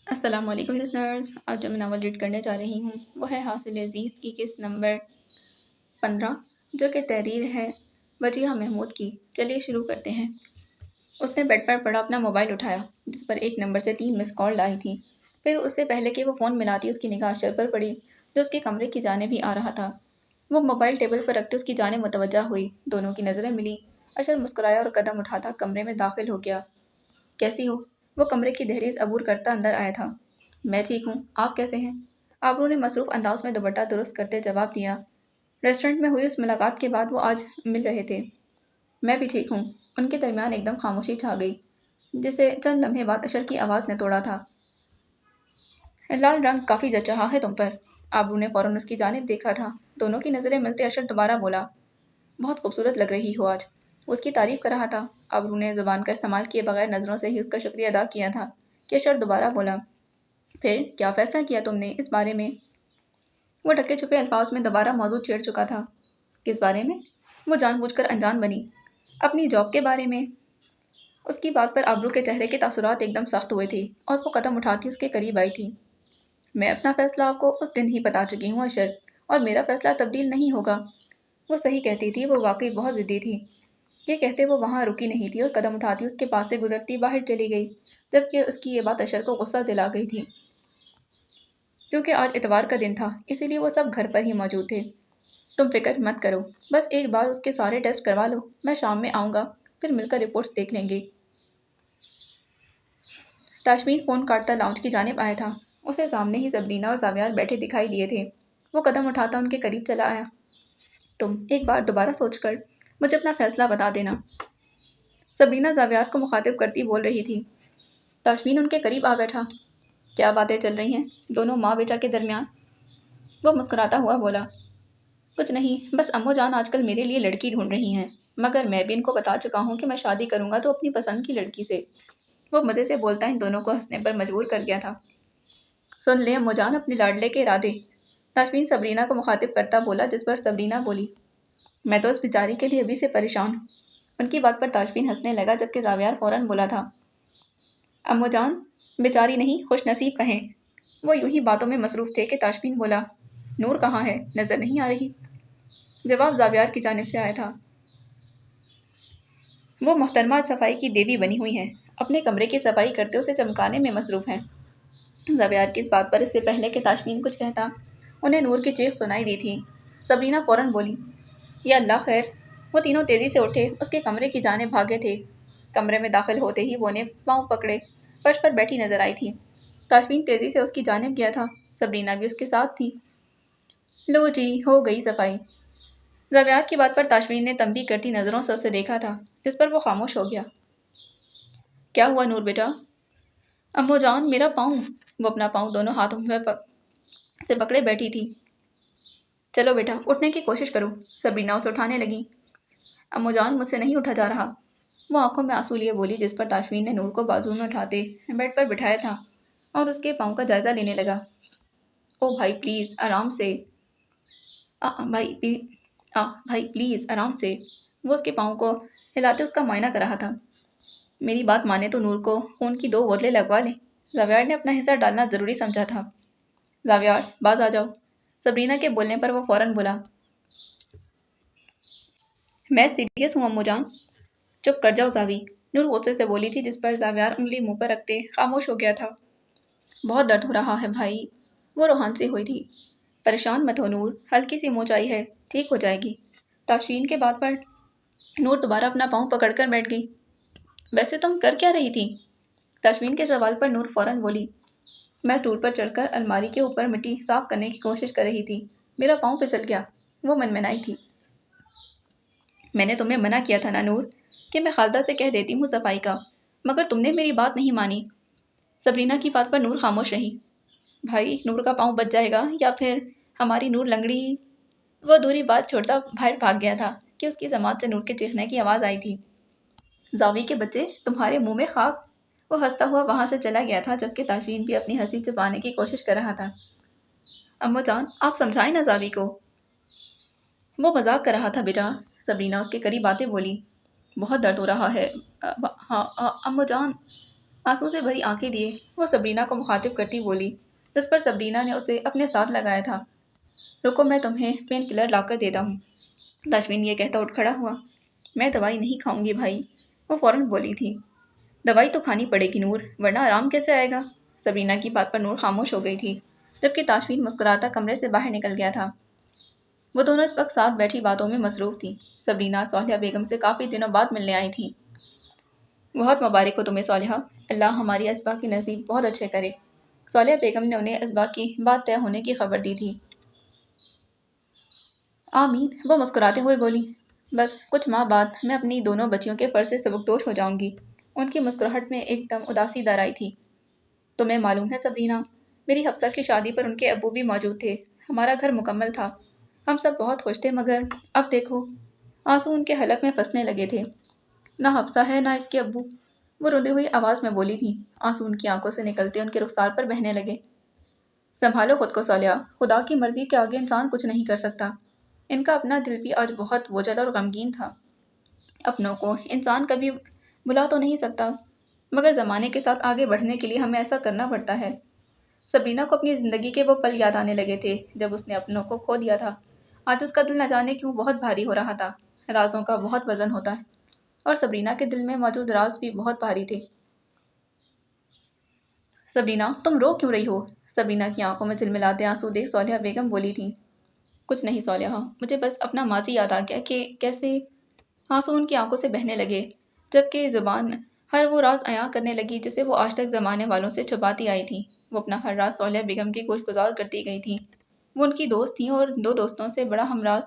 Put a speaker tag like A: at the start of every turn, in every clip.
A: السلام علیکم لسنرز، آج جو میں ناول ریڈ کرنے جا رہی ہوں وہ ہے حاصل عزیز کی قسط نمبر 15، جو کہ تحریر ہے وجیہہ محمود کی۔ چلیے شروع کرتے ہیں۔ اس نے بیڈ پر پڑا اپنا موبائل اٹھایا جس پر ایک نمبر سے 3 مس کال آئی تھی۔ پھر اس سے پہلے کہ وہ فون ملاتی اس کی نگاہ اشر پر پڑی جو اس کے کمرے کی جانب ہی آ رہا تھا۔ وہ موبائل ٹیبل پر رکھتے اس کی جانب متوجہ ہوئی، دونوں کی نظریں ملی۔ اشر مسکرایا اور قدم اٹھاتا کمرے میں داخل ہو گیا۔ کیسی ہو؟ وہ کمرے کی دہلیز عبور کرتا اندر آیا تھا۔ میں ٹھیک ہوں، آپ کیسے ہیں؟ آبرو نے مصروف انداز میں دوپٹہ درست کرتے جواب دیا۔ ریسٹورنٹ میں ہوئی اس ملاقات کے بعد وہ آج مل رہے تھے۔ میں بھی ٹھیک ہوں۔ ان کے درمیان ایک دم خاموشی چھا گئی جسے چند لمحے بعد اشر کی آواز نے توڑا تھا۔ لال رنگ کافی جچ رہا ہے تم پر۔ آبرو نے فوراً اس کی جانب دیکھا تھا۔ دونوں کی نظریں ملتے اشر دوبارہ بولا، بہت خوبصورت لگ رہی ہو آج۔ وہ اس کی تعریف کر رہا تھا۔ آبرو نے زبان کا استعمال کیے بغیر نظروں سے ہی اس کا شکریہ ادا کیا تھا کہ اشر دوبارہ بولا، پھر کیا فیصلہ کیا تم نے اس بارے میں؟ وہ ڈھکے چھپے الفاظ میں دوبارہ موضوع چھیڑ چکا تھا۔ کس بارے میں؟ وہ جان بوجھ کر انجان بنی۔ اپنی جاب کے بارے میں۔ اس کی بات پر آبرو کے چہرے کے تاثرات ایک دم سخت ہوئے تھے اور وہ قدم اٹھاتی اس کے قریب آئی تھی۔ میں اپنا فیصلہ آپ کو اس دن ہی بتا چکی ہوں اشر، اور میرا فیصلہ تبدیل نہیں ہوگا۔ وہ صحیح کہتی تھی، وہ واقعی بہت ضدی تھی۔ یہ کہتے وہ وہاں رکی نہیں تھی اور قدم اٹھاتی اس کے پاس سے گزرتی باہر چلی گئی، جبکہ اس کی یہ بات اشر کو غصہ دلا گئی تھی۔ کیونکہ آج اتوار کا دن تھا اسی لیے وہ سب گھر پر ہی موجود تھے۔ تم فکر مت کرو، بس ایک بار اس کے سارے ٹیسٹ کروا لو، میں شام میں آؤں گا، پھر مل کر رپورٹس دیکھ لیں گے۔ تاشمین فون کاٹتا لاؤنج کی جانب آیا تھا۔ اسے سامنے ہی سبرینا اور زاویار بیٹھے دکھائی دیے تھے۔ وہ قدم اٹھاتا ان کے قریب چلا آیا۔ تم ایک بار دوبارہ سوچ کر مجھے اپنا فیصلہ بتا دینا، سبرینا زاویار کو مخاطب کرتی بول رہی تھی۔ تاشمین ان کے قریب آ بیٹھا۔ کیا باتیں چل رہی ہیں دونوں ماں بیٹا کے درمیان؟ وہ مسکراتا ہوا بولا، کچھ نہیں، بس امو جان آج کل میرے لیے لڑکی ڈھونڈ رہی ہیں، مگر میں بھی ان کو بتا چکا ہوں کہ میں شادی کروں گا تو اپنی پسند کی لڑکی سے۔ وہ مزے سے بولتا ان دونوں کو ہنسنے پر مجبور کر گیا تھا۔ سن لے امو جان اپنے لاڈلے کے ارادے، تاشمین سبرینا کو مخاطب کرتا بولا، جس پر سبرینا بولی، میں تو اس بیچاری کے لیے ابھی سے پریشان ہوں۔ ان کی بات پر تاشمین ہنسنے لگا جبکہ زاویار فوراً بولا تھا، امو جان بیچاری نہیں، خوش نصیب کہیں۔ وہ یوں ہی باتوں میں مصروف تھے کہ تاشمین بولا، نور کہاں ہے؟ نظر نہیں آ رہی۔ جواب زاویار کی جانب سے آیا تھا، وہ محترمہ صفائی کی دیوی بنی ہوئی ہیں، اپنے کمرے کی صفائی کرتے اسے چمکانے میں مصروف ہیں۔ زاویار کی اس بات پر اس سے پہلے کہ تاشمین کچھ کہتا انہیں نور کی چیخ سنائی دی تھی۔ سبرینا فوراً بولی، یا اللہ خیر۔ وہ تینوں تیزی سے اٹھے اس کے کمرے کی جانب بھاگے تھے۔ کمرے میں داخل ہوتے ہی وہ نے پاؤں پکڑے فرش پر بیٹھی نظر آئی تھی۔ تاشمین تیزی سے اس کی جانب گیا تھا، سبرینا بھی اس کے ساتھ تھی۔ لو جی ہو گئی صفائی۔ زاویار کی بات پر تاشمین نے تنبیہ کرتی نظروں سے اسے دیکھا تھا، جس پر وہ خاموش ہو گیا۔ کیا ہوا نور بیٹا؟ امو جان میرا پاؤں۔ وہ اپنا پاؤں دونوں ہاتھوں میں سے پکڑے بیٹھی تھی۔ چلو بیٹا اٹھنے کی کوشش کرو۔ سبرینا اسے اٹھانے لگی۔ امو جان مجھ سے نہیں اٹھا جا رہا، وہ آنکھوں میں آنسو لیے بولی، جس پر تاشمین نے نور کو بازو میں اٹھاتے بیڈ پر بٹھایا تھا اور اس کے پاؤں کا جائزہ لینے لگا۔ او بھائی پلیز آرام سے، بھائی پلیز آرام سے۔ وہ اس کے پاؤں کو ہلاتے اس کا معائنہ کر رہا تھا۔ میری بات مانے تو نور کو خون کی 2 بوتلیں لگوا لیں۔ زاویار نے اپنا حصہ ڈالنا ضروری سمجھا تھا۔ زاویار باز آ جاؤ۔ سبرینا کے بولنے پر وہ فوراً بولا، میں سیریس ہوں امو جان۔ چپ کر جاؤ زاوی، نور غصے سے بولی تھی، جس پر زاویار انگلی منہ پر رکھتے خاموش ہو گیا تھا۔ بہت درد ہو رہا ہے بھائی، وہ روحان سی ہوئی تھی۔ پریشان مت ہو نور، ہلکی سی موچائی ہے، ٹھیک ہو جائے گی۔ تاشمین کے بات پر نور دوبارہ اپنا پاؤں پکڑ کر بیٹھ گئی۔ ویسے تم کر کیا رہی تھی؟ تاشمین کے سوال پر نور فوراً بولی، میں اسٹول پر چڑھ کر الماری کے اوپر مٹی صاف کرنے کی کوشش کر رہی تھی، میرا پاؤں پھسل گیا۔ وہ منمنائی تھی، میں نے تمہیں منع کیا تھا نا نور کہ میں خالدہ سے کہہ دیتی ہوں صفائی کا، مگر تم نے میری بات نہیں مانی۔ سبرینا کی بات پر نور خاموش رہی۔ بھائی نور کا پاؤں بچ جائے گا یا پھر ہماری نور لنگڑی۔ وہ ادھوری بات چھوڑتا باہر بھاگ گیا تھا کہ اس کی سماعت سے نور کے چیخنے کی آواز آئی تھی، زاوی کے بچے تمہارے منہ میں خاک۔ وہ ہنستا ہوا وہاں سے چلا گیا تھا جبکہ تاشمین بھی اپنی ہنسی چھپانے کی کوشش کر رہا تھا۔ امو جان آپ سمجھائیں نا زاوی کو، وہ مذاق کر رہا تھا بیٹا۔ سبرینا اس کے قریب آتے بولی، بہت درد ہو رہا ہے۔ ہاں امو جان۔ आंसू से भरी आंखें दिए वो सबरीना को मुखातिब करती बोली, जिस पर सबरीना ने उसे अपने साथ लगाया था। रुको, मैं तुम्हें पेन किलर लाकर देता हूँ। ताशमीन ये कहता उठ खड़ा हुआ। मैं दवाई नहीं खाऊंगी भाई, वो फौरन बोली थी। दवाई तो खानी पड़ेगी नूर, वरना आराम कैसे आएगा। सबरीना की बात पर नूर खामोश हो गई थी, जबकि ताशमीन मुस्कुराता कमरे से बाहर निकल गया था। वो दोनों इस वक्त साथ बैठी बातों में मसरूफ थी। सबरीना सौलिया बेगम से काफ़ी दिनों बाद मिलने आई थी। बहुत मुबारक हो तुम्हें सौलिहा, अल्लाह हमारी असबा की नसीब बहुत अच्छे करे। सौलिया बेगम ने उन्हें असबा की बात तय होने की खबर दी थी। आमीन, वो मुस्कुराते हुए बोली। बस कुछ माह बाद मैं अपनी दोनों बच्चियों के फर्ज से सबकदोश हो जाऊंगी। उनकी मुस्कुराहट में एकदम उदासी दर आई थी। तुम्हें मालूम है सबरीना, मेरी हफ्सा की शादी पर उनके अब्बू भी मौजूद थे। हमारा घर मुकम्मल था, हम सब बहुत खुश थे, मगर अब देखो। आंसू उनके हलक में फंसने लगे थे। ना हफ्सा है ना इसके अब्बू, वो रोती हुई आवाज़ में बोली थी। आंसू उनकी आंखों से निकलते उनके रुखसार पर बहने लगे। संभालो खुद को सौलिया, खुदा की मर्जी के आगे इंसान कुछ नहीं कर सकता। इनका अपना दिल भी आज बहुत बोझल और गमगीन था। अपनों को इंसान कभी भुला तो नहीं सकता, मगर ज़माने के साथ आगे बढ़ने के लिए हमें ऐसा करना पड़ता है। सबरीना को अपनी ज़िंदगी के वो पल याद आने लगे थे जब उसने अपनों को खो दिया था। आज उसका दिल न जाने क्यों बहुत भारी हो रहा था। राजों का बहुत वजन होता है, और सबरीना के दिल में मौजूद राज भी बहुत भारी थे। सबरीना, तुम रो क्यों रही हो? सबरीना की आंखों में झिलमिलाते आंसू देख सौलिहा बेगम बोली थी। कुछ नहीं सौलिहा, मुझे बस अपना माजी याद आ गया कि कैसे। आंसू उनकी आंखों से बहने लगे, जबकि जुबान हर वो राज अयां करने लगी जिसे वो आज तक ज़माने वालों से छुपाती आई थी। वो अपना हर राज सौलिहा बेगम की गोशगुजार करती गई थी। वो उनकी दोस्त थी, और दो दोस्तों से बड़ा हमराज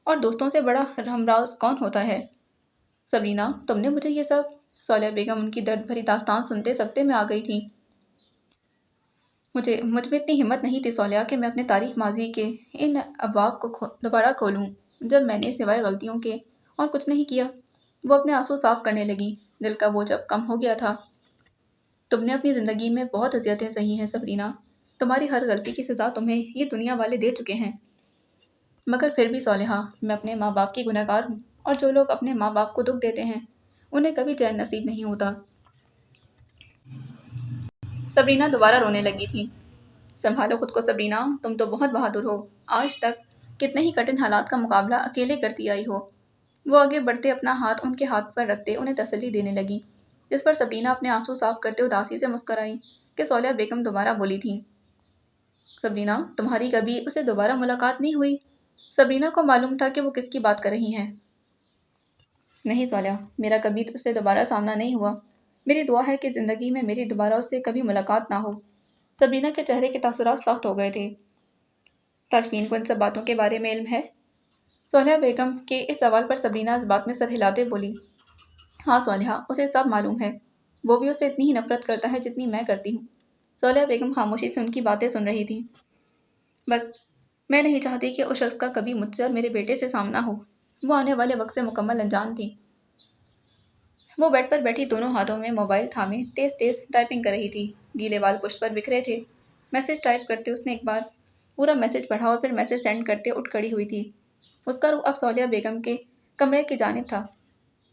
A: और दोस्तों से बड़ा हमराज कौन होता है? सबरीना, तुमने मुझे ये सब। सौलिहा बेगम उनकी दर्द भरी दास्तान सुनते सकते में आ गई थी। मुझ में इतनी हिम्मत नहीं थी सौलिहा कि मैं अपने तारीख माजी के इन अबवाब को दोबारा खोलूं, जब मैंने सिवाय गलतियों के और कुछ नहीं किया। वो अपने आंसू साफ करने लगी। दिल का बोझ अब कम हो गया था। तुमने अपनी ज़िंदगी में बहुत अजियतें सही हैं सबरीना। तुम्हारी हर गलती की सज़ा तुम्हें ये दुनिया वाले दे चुके हैं। मगर फिर भी सौलिहा, मैं अपने माँ बाप की गुनहगार हूँ, और जो लोग अपने माँ बाप को दुख देते हैं उन्हें कभी चैन नसीब नहीं होता। सबरीना दोबारा रोने लगी थी। संभालो खुद को सबरीना, तुम तो बहुत बहादुर हो। आज तक कितने ही कठिन हालात का मुकाबला अकेले करती आई हो। वो आगे बढ़ते अपना हाथ उनके हाथ पर रखते उन्हें तसल्ली देने लगी, जिस पर सबरीना अपने आंसू साफ करते उदासी से मुस्कुराई कि सौलिया बेगम दोबारा बोली थी। सबरीना, तुम्हारी कभी उसे दोबारा मुलाकात नहीं हुई? सबरीना को मालूम था कि वो किसकी बात कर रही हैं। नहीं सौलिया, मेरा कभी उससे दोबारा सामना नहीं हुआ। मेरी दुआ है कि ज़िंदगी में मेरी दोबारा उससे कभी मुलाकात ना हो। सबरीना के चेहरे के तासुरात सख्त हो गए थे। ताशमीन को इन सब बातों के बारे में इल्म है? सौलिहा बेगम के इस सवाल पर सबरीना इस बात में सर हिलाते बोली। हाँ सौलिहा, उसे सब मालूम है। वो भी उससे इतनी ही नफरत करता है जितनी मैं करती हूँ। सौलिहा बेगम खामोशी से उनकी बातें सुन रही थी। बस मैं नहीं चाहती कि उस शख्स का कभी मुझसे और मेरे बेटे से सामना हो। वो आने वाले वक्त से मुकम्मल अनजान थी। वो बेड पर बैठी दोनों हाथों में मोबाइल थामे तेज तेज टाइपिंग कर रही थी। गीले बाल पुष्प पर बिखरे थे। मैसेज टाइप करते उसने एक बार पूरा मैसेज पढ़ा और फिर मैसेज सेंड करते उठ खड़ी हुई थी। उसका रुख अब सौलिया बेगम के कमरे की जानिब था।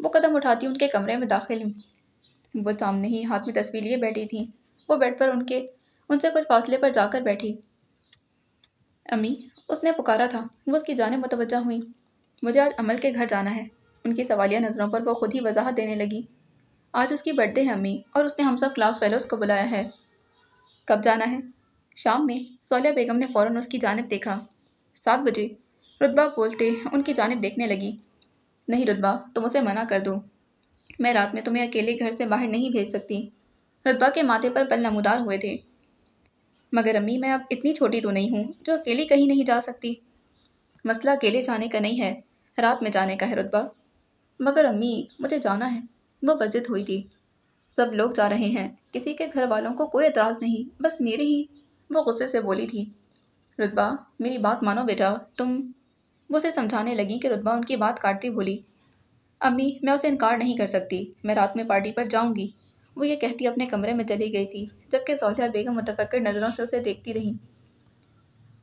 A: वो कदम उठाती उनके कमरे में दाखिल हुई। वो सामने ही हाथ में तस्वीर लिए बैठी थी। वो बेड पर उनसे कुछ फासले पर जाकर बैठी। अम्मी, उसने पुकारा था। वो उसकी जानिब मुतवज्जा हुई। मुझे आज अमल के घर जाना है। उनकी सवालिया नज़रों पर वो खुद ही वजाहत देने लगी। आज उसकी बर्थडे है अम्मी, और उसने हम सब क्लास फेलोज़ को बुलाया है। कब जाना है? शाम में। सौलिया बेगम ने फ़ौरन उसकी जानिब देखा। 7 बजे। रुतबा बोलते उनकी जानिब देखने लगी। नहीं रुतबा, तुम उसे मना कर दो। मैं रात में तुम्हें अकेले घर से बाहर नहीं भेज सकती। रुतबा के माथे पर पल नमूदार हुए थे। मगर अम्मी, मैं अब इतनी छोटी तो नहीं हूँ जो अकेली कहीं नहीं जा सकती। मसला अकेले जाने का नहीं है, रात में जाने का है रुतबा। मगर अम्मी, मुझे जाना है। वो बजिद हुई थी। सब लोग जा रहे हैं, किसी के घर वालों को कोई एतराज़ नहीं, बस मेरे ही। वो गुस्से से बोली थी। रुतबा, मेरी बात मानो बेटा, तुम। वो उसे समझाने लगी कि रुतबा उनकी बात काटती बोली। अम्मी, मैं उसे इनकार नहीं कर सकती। मैं रात में पार्टी पर जाऊंगी। वो ये कहती अपने कमरे में चली गई थी, जबकि सौलिया बेगम मुतफक्किर नज़रों से उसे देखती रही।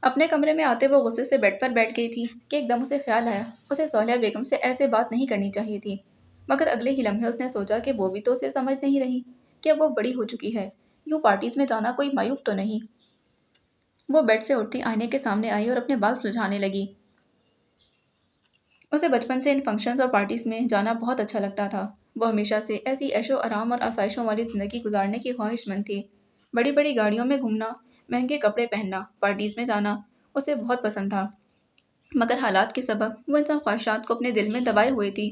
A: अपने कमरे में आते वो गुस्से से बेड पर बैठ गई थी कि एकदम उसे ख्याल आया उसे सौलिया बेगम से ऐसे बात नहीं करनी चाहिए थी। मगर अगले ही लम्हे उसने सोचा कि वो भी तो उसे समझ नहीं रही। کہ اب وہ बड़ी हो चुकी है, यूँ पार्टीज में जाना कोई मायूब तो नहीं। वो बेड से उठती आईने के सामने आई और अपने बाल सुलझाने लगी। उसे बचपन से इन फंक्शंस और पार्टीज में जाना बहुत अच्छा लगता था। वो हमेशा से ऐसी ऐशो आराम और आसाइशों वाली ज़िंदगी गुजारने की ख्वाहिशमंद थी। बड़ी बड़ी गाड़ियों में घूमना, महंगे कपड़े पहनना, पार्टीज में जाना उसे बहुत पसंद था। मगर हालात के सबब वो इन सब ख्वाहिशात को अपने दिल में दबाए हुए थी।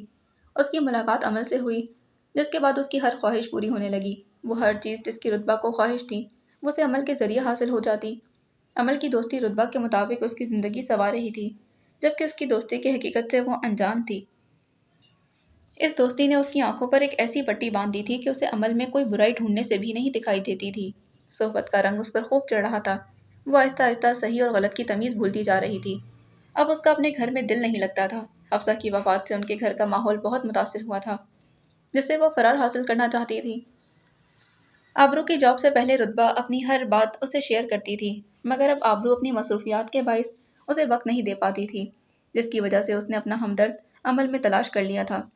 A: उसकी मुलाकात अमल से हुई, जिसके बाद उसकी हर ख्वाहिश पूरी होने लगी। वो हर चीज़ जिसकी रुतबा को ख्वाहिश थी, वो उसे अमल के ज़रिए हासिल हो जाती। अमल की दोस्ती रुतबा के मुताबिक उसकी ज़िंदगी संवार रही थी, जबकि उसकी दोस्ती की हकीकत से वो अनजान थी। इस दोस्ती ने उसकी आंखों पर एक ऐसी पट्टी बांध दी थी कि उसे अमल में कोई बुराई ढूंढने से भी नहीं दिखाई देती थी। सोहबत का रंग उस पर खूब चढ़ रहा था। वो आहिस्ता आहिस्ता सही और गलत की तमीज़ भूलती जा रही थी। अब उसका अपने घर में दिल नहीं लगता था। हफ्सा की वफात से उनके घर का माहौल बहुत मुतासिर हुआ था, जिससे वो फरार हासिल करना चाहती थी। आबरू की जॉब से पहले रुतबा अपनी हर बात उसे शेयर करती थी, मगर अब आबरू अपनी मसरूफियात के बाइस उसे वक्त नहीं दे पाती थी, जिसकी वजह से उसने अपना हमदर्द अमल में तलाश कर लिया था।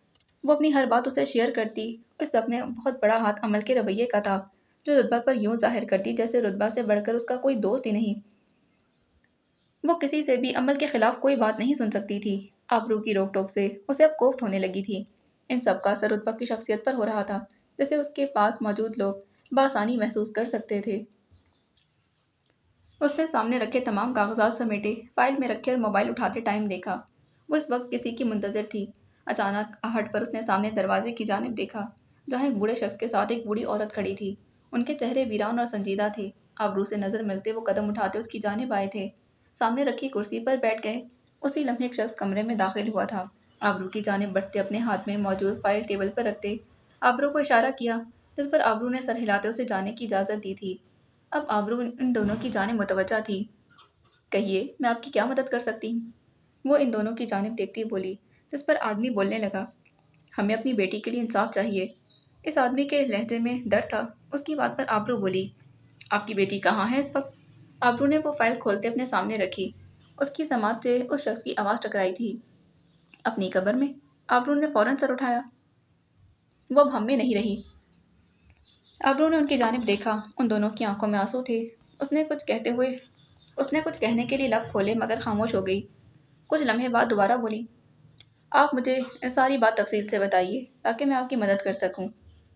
A: वो अपनी हर बात उसे शेयर करती। इस सब में बहुत बड़ा हाथ अमल के रवैये का था, जो रुतबा पर यूं जाहिर करती जैसे रुतबा से बढ़कर उसका कोई दोस्त ही नहीं। वो किसी से भी अमल के खिलाफ कोई बात नहीं सुन सकती थी। आबरू की रोक टोक से उसे अब कोफ्त होने लगी थी। इन सब का असर रुतबा की शख्सियत पर हो रहा था, जिसे उसके पास मौजूद लोग बासानी महसूस कर सकते थे। उसने सामने रखे तमाम कागजात समेटे, फाइल में रखे और मोबाइल उठाते टाइम देखा। वो इस वक्त किसी की मुंतजर थी। अचानक आहट पर उसने सामने दरवाजे की जानिब देखा, जहाँ एक बूढ़े शख्स के साथ एक बूढ़ी औरत खड़ी थी। उनके चेहरे वीरान और संजीदा थे। आबरू से नजर मिलते वो कदम उठाते उसकी जानिब आए थे। सामने रखी कुर्सी पर बैठ गए। उसी लम्हे एक शख्स कमरे में दाखिल हुआ था। आबरू की जानिब बढ़ते अपने हाथ में मौजूद फाइल टेबल पर रखते आबरू को इशारा किया, जिस पर आबरू ने सर हिलाते उसे जाने की इजाज़त दी थी। अब आबरू इन दोनों की जानिब मुतवज्जा थी। कहिए, मैं आपकी क्या मदद कर सकती हूँ? वो इन दोनों की जानिब देखती बोली, जिस पर आदमी बोलने लगा, हमें अपनी बेटी के लिए इंसाफ चाहिए। इस आदमी के लहजे में डर था। उसकी बात पर आबरू बोली, आपकी बेटी कहाँ है इस वक्त? आबरू ने वो फाइल खोलते अपने सामने रखी। उसकी समात से उस शख्स की आवाज़ टकराई थी, अपनी कब्र में। आबरू ने फौरन सर उठाया। वो अब हम में नहीं रही। आबरू ने उनकी जानिब देखा। उन दोनों की आंखों में आंसू थे। उसने कुछ कहने के लिए लब खोले, मगर खामोश हो गई। कुछ लम्हे बाद दोबारा बोली, आप मुझे सारी बात तफसील से बताइए, ताकि मैं आपकी मदद कर सकूं।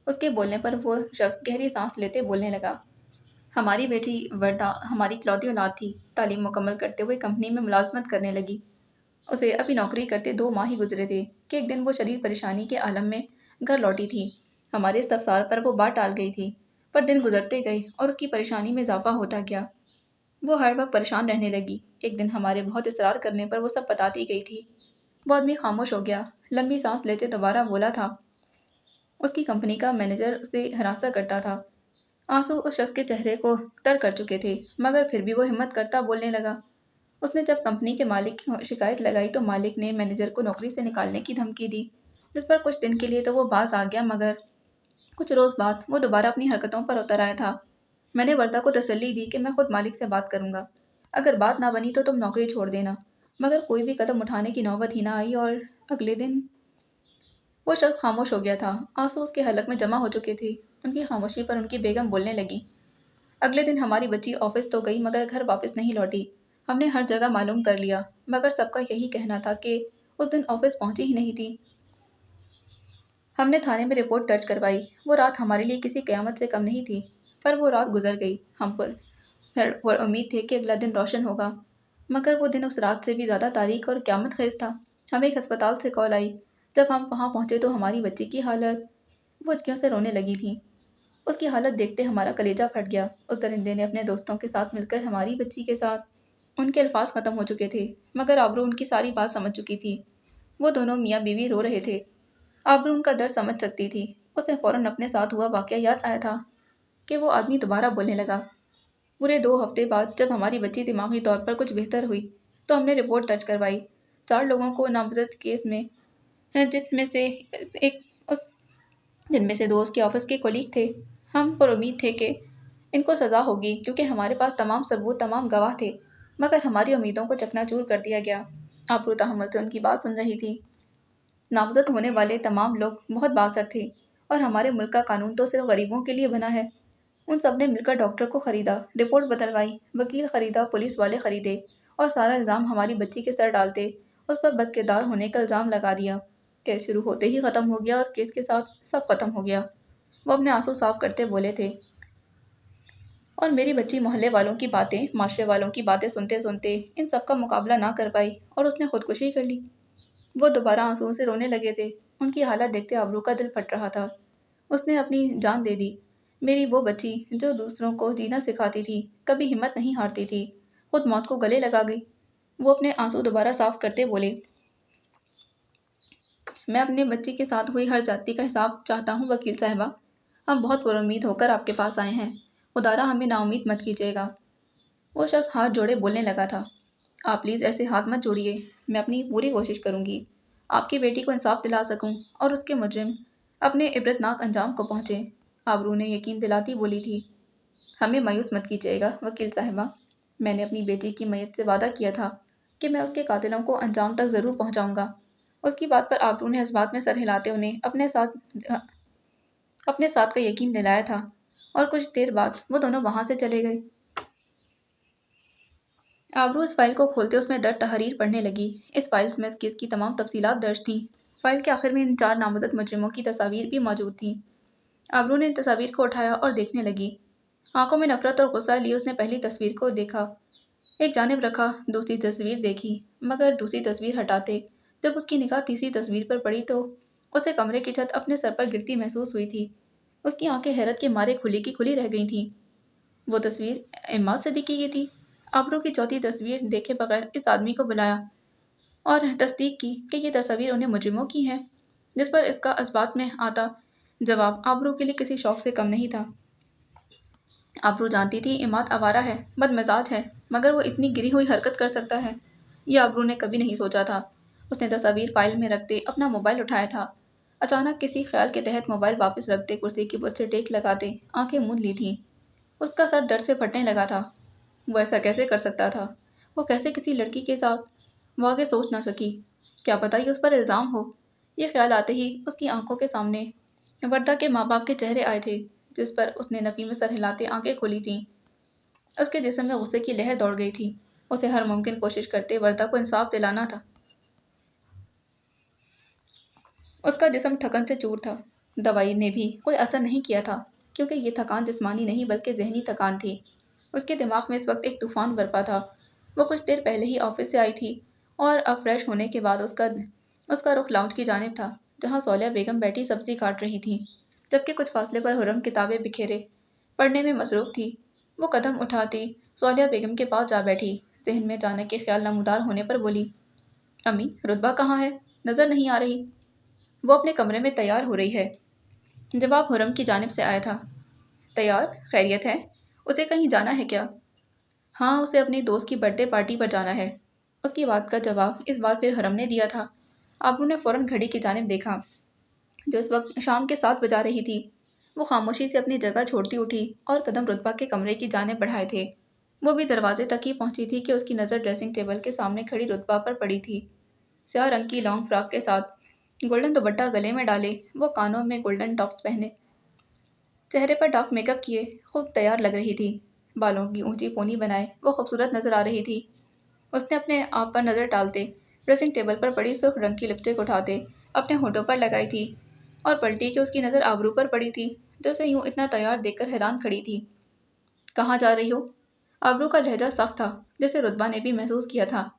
A: उसके बोलने पर वो शख्स गहरी सांस लेते बोलने लगा, हमारी बेटी वर्दा हमारी इकलौती औलाद थी। तालीम मुकम्मल करते हुए कंपनी में मुलाजमत करने लगी। उसे अभी नौकरी करते 2 माह ही गुजरे थे कि एक दिन वो शदीद परेशानी के आलम में घर लौटी थी। हमारे इस्तफसार पर वो बात टाल गई थी, पर दिन गुजरते गए और उसकी परेशानी में इजाफा होता गया। वो हर वक्त परेशान रहने लगी। एक दिन हमारे बहुत इसरार करने पर वो सब बताती गई थी। वो आदमी खामोश हो गया। लंबी सांस लेते दोबारा बोला था, उसकी कंपनी का मैनेजर उसे हरासा करता था। आंसू उस शख्स के चेहरे को तर कर चुके थे, मगर फिर भी वो हिम्मत करता बोलने लगा। उसने जब कंपनी के मालिक की शिकायत लगाई तो मालिक ने मैनेजर को नौकरी से निकालने की धमकी दी, जिस पर कुछ दिन के लिए तो वो बाज आ गया, मगर कुछ रोज़ बाद वो दोबारा अपनी हरकतों पर उतर आया था। मैंने वर्दा को तसल्ली दी कि मैं खुद मालिक से बात करूंगा। अगर बात ना बनी तो तुम नौकरी छोड़ देना। मगर कोई भी कदम उठाने की नौबत ही ना आई और अगले दिन वो शख्स खामोश हो गया था। आंसू उसके हलक में जमा हो चुके थे। उनकी खामोशी पर उनकी बेगम बोलने लगी, अगले दिन हमारी बच्ची ऑफिस तो गई, मगर घर वापस नहीं लौटी। हमने हर जगह मालूम कर लिया, मगर सबका यही कहना था कि उस दिन ऑफिस पहुंची ही नहीं थी। हमने थाने में रिपोर्ट दर्ज करवाई। वो रात हमारे लिए किसी क़यामत से कम नहीं थी, पर वो रात गुजर गई। हम पर उम्मीद थे कि अगला दिन रोशन होगा, मगर वो दिन उस रात से भी ज़्यादा तारीक और क़यामत ख़ेज़ था। हमें एक अस्पताल से कॉल आई। जब हम वहाँ पहुँचे तो हमारी बच्ची की हालत, वो हिचकियों से रोने लगी थी। उसकी हालत देखते हमारा कलेजा फट गया। उस दरिंदे ने अपने दोस्तों के साथ मिलकर हमारी बच्ची के साथ उनके अल्फाज ख़त्म हो चुके थे, मगर आबरू उनकी सारी बात समझ चुकी थी। वो दोनों मियाँ बीवी रो रहे थे। आबरू उनका दर्द समझ सकती थी। उसे फ़ौरन अपने साथ हुआ वाक़या याद आया था कि वो आदमी दोबारा बोलने लगा। पूरे 2 हफ्ते बाद जब हमारी बच्ची दिमागी तौर पर कुछ बेहतर हुई तो हमने रिपोर्ट दर्ज करवाई। 4 लोगों को नामजद केस में, जिसमें से एक उस जिनमें से 2 उसके ऑफिस के कोलीग थे। हम पर उम्मीद थे कि इनको सज़ा होगी, क्योंकि हमारे पास तमाम सबूत, तमाम गवाह थे, मगर हमारी उम्मीदों को चकनाचूर कर दिया गया। आबरू तहम्मुल से उनकी बात सुन रही थी। नामजद होने वाले तमाम लोग बहुत बाअसर थे। और हमारे मुल्क का कानून तो सिर्फ गरीबों के लिए बना है। उन सब ने मिलकर डॉक्टर को खरीदा, रिपोर्ट बदलवाई, वकील खरीदा, पुलिस वाले खरीदे और सारा इल्ज़ाम हमारी बच्ची के सर डालते उस पर बदकिरदार होने का इल्ज़ाम लगा दिया। केस शुरू होते ही ख़त्म हो गया और केस के साथ सब ख़त्म हो गया। वो अपने आंसू साफ करते बोले थे। और मेरी बच्ची मोहल्ले वालों की बातें, माशरे वालों की बातें सुनते सुनते इन सब का मुकाबला ना कर पाई और उसने खुदकुशी कर ली। वो दोबारा आंसुओं से रोने लगे थे। उनकी हालत देखते आबरू का दिल फट रहा था। उसने अपनी जान दे दी। मेरी वो बच्ची जो दूसरों को जीना सिखाती थी, कभी हिम्मत नहीं हारती थी, खुद मौत को गले लगा गई। वो अपने आंसू दोबारा साफ करते बोले, मैं अपने बच्ची के साथ हुई हर जाति का हिसाब चाहता हूँ वकील साहिबा। हम बहुत पुरुम्मीद होकर आपके पास आए हैं। खुदारा हमें नाउम्मीद मत कीजिएगा। वो शख्स हाथ जोड़े बोलने लगा था। आप प्लीज़ ऐसे हाथ मत जोड़िए। मैं अपनी पूरी कोशिश करूँगी आपकी बेटी को इंसाफ दिला सकूँ और उसके मुजरिम अपने इबरतनाक अंजाम को पहुँचे। आबरू ने यकीन दिलाती बोली थी। हमें मायूस मत कीजिएगा वकील साहिबा। मैंने अपनी बेटी की मैयत से वादा किया था कि मैं उसके कातिलों को अंजाम तक ज़रूर पहुँचाऊँगा। उसकी बात पर आबरू ने इस बात में सर हिलाते उन्हें अपने साथ का यकीन दिलाया था और कुछ देर बाद वो दोनों वहाँ से चले गए। आबरू इस फाइल को खोलते उसमें दर्ज तहरीर पढ़ने लगी। इस फाइल में इस केस की तमाम तफसीलात दर्ज थीं। फाइल के आखिर में इन 4 नामजद मुजरिमों की तस्वीर भी मौजूद थीं। आबरू ने इन तस्वीर को उठाया और देखने लगी। आंखों में नफरत और गुस्सा लिए उसने पहली तस्वीर को देखा, एक जानिब रखा, दूसरी तस्वीर देखी, मगर दूसरी तस्वीर हटाते जब उसकी निगाह तीसरी तस्वीर पर पड़ी तो उसे कमरे की छत अपने सर पर गिरती महसूस हुई थी। उसकी आंखें हैरत के मारे खुली की खुली रह गई थीं। वो तस्वीर इमाद सिद्दीकी की थी। आबरू की चौथी तस्वीर देखे बगैर इस आदमी को बुलाया और तस्दीक की कि ये तस्वीर उन्हें मुजरिमों की है, जिस पर इसका इस्बात में आता जवाब आबरू के लिए किसी शौक से कम नहीं था। आबरू जानती थी इमाद आवारा है, बदमिजाज है, मगर वो इतनी गिरी हुई हरकत कर सकता है, ये आबरू ने कभी नहीं सोचा था। उसने तस्वीर फाइल में रखते अपना मोबाइल उठाया था। अचानक किसी ख्याल के तहत मोबाइल वापस रखते कुर्सी की बुध से टेक लगाते आंखें मूंद ली थीं। उसका सर दर्द से फटने लगा था। वो ऐसा कैसे कर सकता था? वो कैसे किसी लड़की के साथ? वो आगे सोच ना सकी। क्या पता ही उस पर इल्ज़ाम हो। ये ख्याल आते ही उसकी आंखों के सामने वर्दा के माँ बाप के चेहरे आए थे, जिस पर उसने नफी में सर हिलाते आंखें खोली थीं। उसके जिस्म में गुस्से की लहर दौड़ गई थी। उसे हर मुमकिन कोशिश करते वर्दा को इंसाफ दिलाना था। उसका जिस्म थकन से चूर था। दवाई ने भी कोई असर नहीं किया था, क्योंकि ये थकान जिस्मानी नहीं बल्कि जहनी थकान थी। उसके दिमाग में इस वक्त एक तूफान बरपा था। वो कुछ देर पहले ही ऑफिस से आई थी और अब फ्रेश होने के बाद उसका रुख लाउंज की जानिब था, जहाँ सौलिया बेगम बैठी सब्जी काट रही थी, जबकि कुछ फासले पर हुर्रम किताबें बिखेरे पढ़ने में मसरूफ़ थी। वो कदम उठाती सौलिया बेगम के पास जा बैठी। जहन में अचानक के ख्याल नमूदार होने पर बोली, अम्मी, रुतबा कहाँ है? नज़र नहीं आ रही। वो अपने कमरे में तैयार हो रही है। जवाब हुर्रम की जानिब से आया था। तैयार? खैरियत है? उसे कहीं जाना है क्या? हाँ, उसे अपनी दोस्त की बर्थडे पार्टी पर जाना है। उसकी बात का जवाब इस बार फिर हुर्रम ने दिया था। आबरू ने फ़ौरन घड़ी की जानिब देखा, जो इस वक्त शाम के 7 बजा रही थी। वो खामोशी से अपनी जगह छोड़ती उठी और कदम रुतबा के कमरे की जानिब बढ़ाए थे। वो भी दरवाजे तक ही पहुंची थी कि उसकी नज़र ड्रेसिंग टेबल के सामने खड़ी रुतबा पर पड़ी थी। स्याह रंग की लॉन्ग फ्रॉक के साथ गोल्डन दुपट्टा गले में डाले, वो कानों में गोल्डन टॉप्स पहने, चेहरे पर डार्क मेकअप किए खूब तैयार लग रही थी। बालों की ऊंची पोनी बनाए वो खूबसूरत नजर आ रही थी। उसने अपने आप पर नज़र डालते ड्रेसिंग टेबल पर पड़ी सुर्ख रंग की लिपस्टिक उठाते अपने होठों पर लगाई थी और पलटी कि उसकी नज़र आबरू पर पड़ी थी, जो उसे यूं इतना तैयार देखकर हैरान खड़ी थी। कहाँ जा रही हो? आबरू का लहजा सख्त था, जैसे रुतबा ने भी महसूस किया था।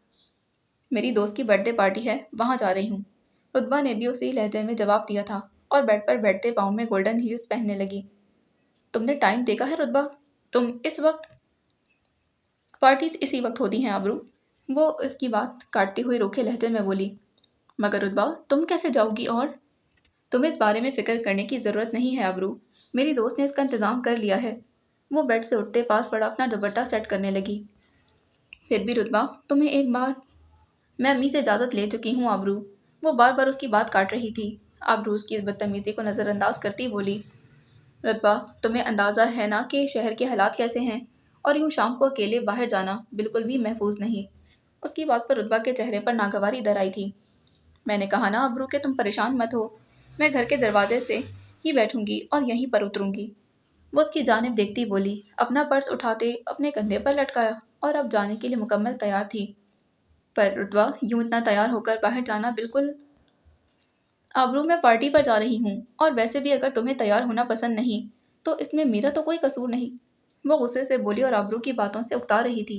A: मेरी दोस्त की बर्थडे पार्टी है, वहाँ जा रही हूँ। रुतबा ने भी उसी लहजे में जवाब दिया था और बेड पर बैठते पाँव में गोल्डन हील्स पहनने लगी। तुमने टाइम देखा है रुतबा? तुम इस वक्त? पार्टीज इसी वक्त होती हैं आबरू। वो इसकी बात काटती हुई रूखे लहजे में बोली। मगर रुतबा, तुम कैसे जाओगी? और तुम्हें इस बारे में फिक्र करने की ज़रूरत नहीं है आबरू। मेरी दोस्त ने इसका इंतज़ाम कर लिया है। वो बेड से उठते पास पड़ा अपना दुपट्टा सेट करने लगी। फिर भी रुतबा, तुम्हें एक बार मैं अम्मी से इजाज़त ले चुकी हूँ आबरू। वो बार बार उसकी बात काट रही थी। आबरू उसकी इस बदतमीज़ी को नज़रअंदाज करती बोली, रुतबा, तुम्हें अंदाज़ा है ना कि शहर के हालात कैसे हैं, और यूँ शाम को अकेले बाहर जाना बिल्कुल भी महफूज नहीं। उसकी बात पर रुतबा के चेहरे पर नागवारी दर आई थी। मैंने कहा ना आबरू कि तुम परेशान मत हो। मैं घर के दरवाजे से ही बैठूंगी और यहीं पर उतरूंगी। वो उसकी जानिब देखती बोली, अपना पर्स उठाते अपने कंधे पर लटकाया और अब जाने के लिए मुकम्मल तैयार थी। पर रुतबा, यूं इतना तैयार होकर बाहर जाना बिल्कुल। आबरू, मैं पार्टी पर जा रही हूँ, और वैसे भी अगर तुम्हें तैयार होना पसंद नहीं तो इसमें मेरा तो कोई कसूर नहीं। वो गुस्से से बोली और आबरू की बातों से उकता रही थी।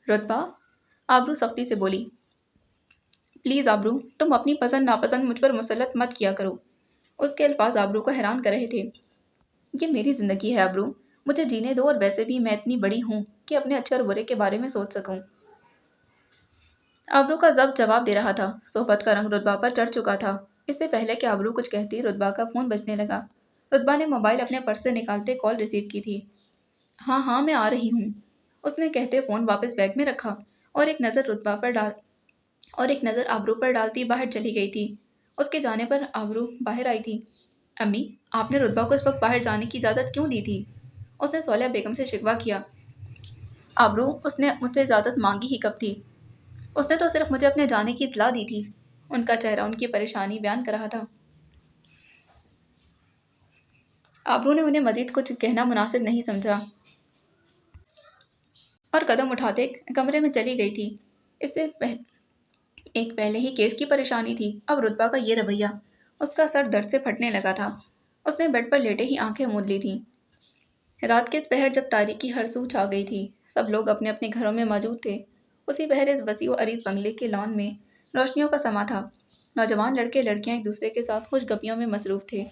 A: रुतबा, आबरू सख्ती से बोली, प्लीज़ आबरू, तुम अपनी पसंद नापसंद मुझ पर मुसलत मत किया करो। उसके अल्फाज आबरू को हैरान कर रहे थे। ये मेरी ज़िंदगी है आबरू, मुझे जीने दो, और वैसे भी मैं इतनी बड़ी हूँ कि अपने अच्छे और बुरे के बारे में सोच सकूँ। आबरू का जवाब दे रहा था। सोहबत का रंग रुतबा पर चढ़ चुका था। इससे पहले कि आबरू कुछ कहती, रुतबा का फ़ोन बजने लगा। रुतबा ने मोबाइल अपने पर्स से निकालते कॉल रिसीव की थी। हाँ हाँ, मैं आ रही हूँ, उसने कहते फ़ोन वापस बैग में रखा और एक नज़र आबरू पर डालती बाहर चली गई थी। उसके जाने पर आबरू बाहर आई थी। अम्मी, आपने रुतबा को इस वक्त बाहर जाने की इजाज़त क्यों दी थी? उसने सौलिया बेगम से शिकवा किया। आबरू, उसने मुझसे इजाज़त मांगी ही कब थी? उसने तो सिर्फ मुझे अपने जाने की इत्तला दी थी। उनका चेहरा उनकी परेशानी बयान कर रहा था। आबरू ने उन्हें मजीद कुछ कहना मुनासिब नहीं समझा और कदम उठाते कमरे में चली गई थी। इससे पहले ही केस की परेशानी थी, अब रुतबा का ये रवैया। उसका सर दर्द से फटने लगा था। उसने बेड पर लेटे ही आंखें मूंद ली थीं। रात के पहर जब तारीकी हर सू छा गई थी, सब लोग अपने अपने घरों में मौजूद थे। उसी पहर इस वसी व अरीज बंगले के लॉन में रोशनियों का समा था। नौजवान लड़के लड़कियां एक दूसरे के साथ खुशगपियों में मसरूफ थे।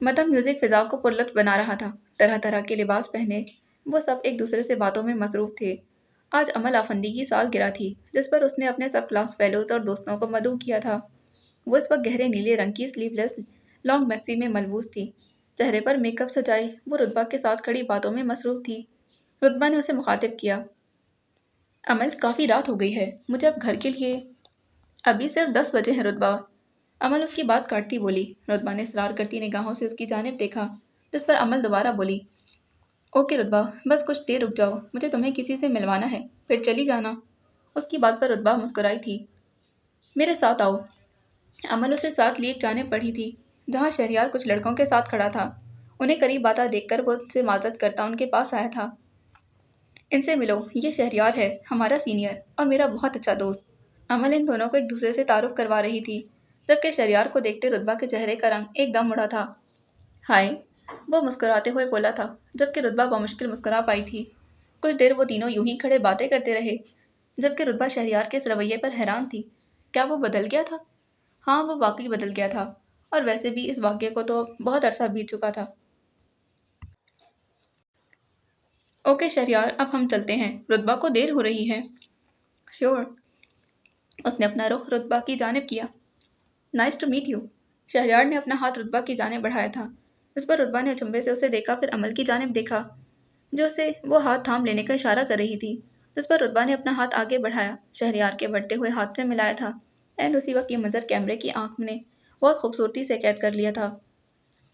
A: मदन म्यूजिक फिजा को पुरलत बना रहा था। तरह तरह के लिबास पहने वो सब एक दूसरे से बातों में मसरूफ थे। आज अमल आफंदी की सालगिरह थी, जिस पर उसने अपने सब क्लास फेलोज और दोस्तों को मदऊ किया था। वो इस वक्त गहरे नीले रंग की स्लीवलेस लॉन्ग मैक्सी में मलबूस थी। चेहरे पर मेकअप सजाए वो रुतबा के साथ खड़ी बातों में मसरूफ थी। रुतबा ने उसे मुखातिब किया, अमल, काफ़ी रात हो गई है, मुझे अब घर के लिए। अभी सिर्फ 10 बजे हैं रुतबा। अमल उसकी बात काटती बोली। रुतबा ने इसरार करती निगाहों से उसकी जानिब देखा, जिस पर अमल दोबारा बोली, ओके रुतबा, बस कुछ देर रुक जाओ, मुझे तुम्हें किसी से मिलवाना है, फिर चली जाना। उसकी बात पर रुतबा मुस्कुराई थी। मेरे साथ आओ। अमल उसे साथ लिए जाने पड़ी थी, जहाँ शहरियार कुछ लड़कों के साथ खड़ा था। उन्हें करीब आता देखकर वो उससे माजरत करता उनके पास आया था। इनसे मिलो, ये शहरियार है, हमारा सीनियर और मेरा बहुत अच्छा दोस्त। अमल इन दोनों को एक दूसरे से तारुफ करवा रही थी, जबकि शहरियार को देखते रुतबा के चेहरे का रंग एकदम उड़ा था। हाय, वो मुस्कुराते हुए बोला था, जबकि रुतबा बामुश्किल मुस्कुरा पाई थी। कुछ देर वो तीनों यूं ही खड़े बातें करते रहे, जबकि रुतबा शहरियार के इस रवैये पर हैरान थी। क्या वो बदल गया था? हाँ, वो वाकई बदल गया था, और वैसे भी इस वाक़ये को तो बहुत अरसा बीत चुका था। ओके शहरियार, अब हम चलते हैं, रुतबा को देर हो रही है। श्योर। उसने अपना रुख रुतबा की जानिब किया। Nice to meet you. Shahryar ने अपना हाथ रुतबा की जानिब बढ़ाया था। इस पर रुतबा ने अचंभे से उसे देखा, फिर अमल की जानिब देखा, जो उसे वो हाथ थाम लेने का इशारा कर रही थी। जिस पर रुतबा ने अपना हाथ आगे बढ़ाया, शहरियार के बढ़ते हुए हाथ से मिलाया था। एंड उसी वक्त ये मंजर कैमरे की आंख ने बहुत खूबसूरती से कैद कर लिया था।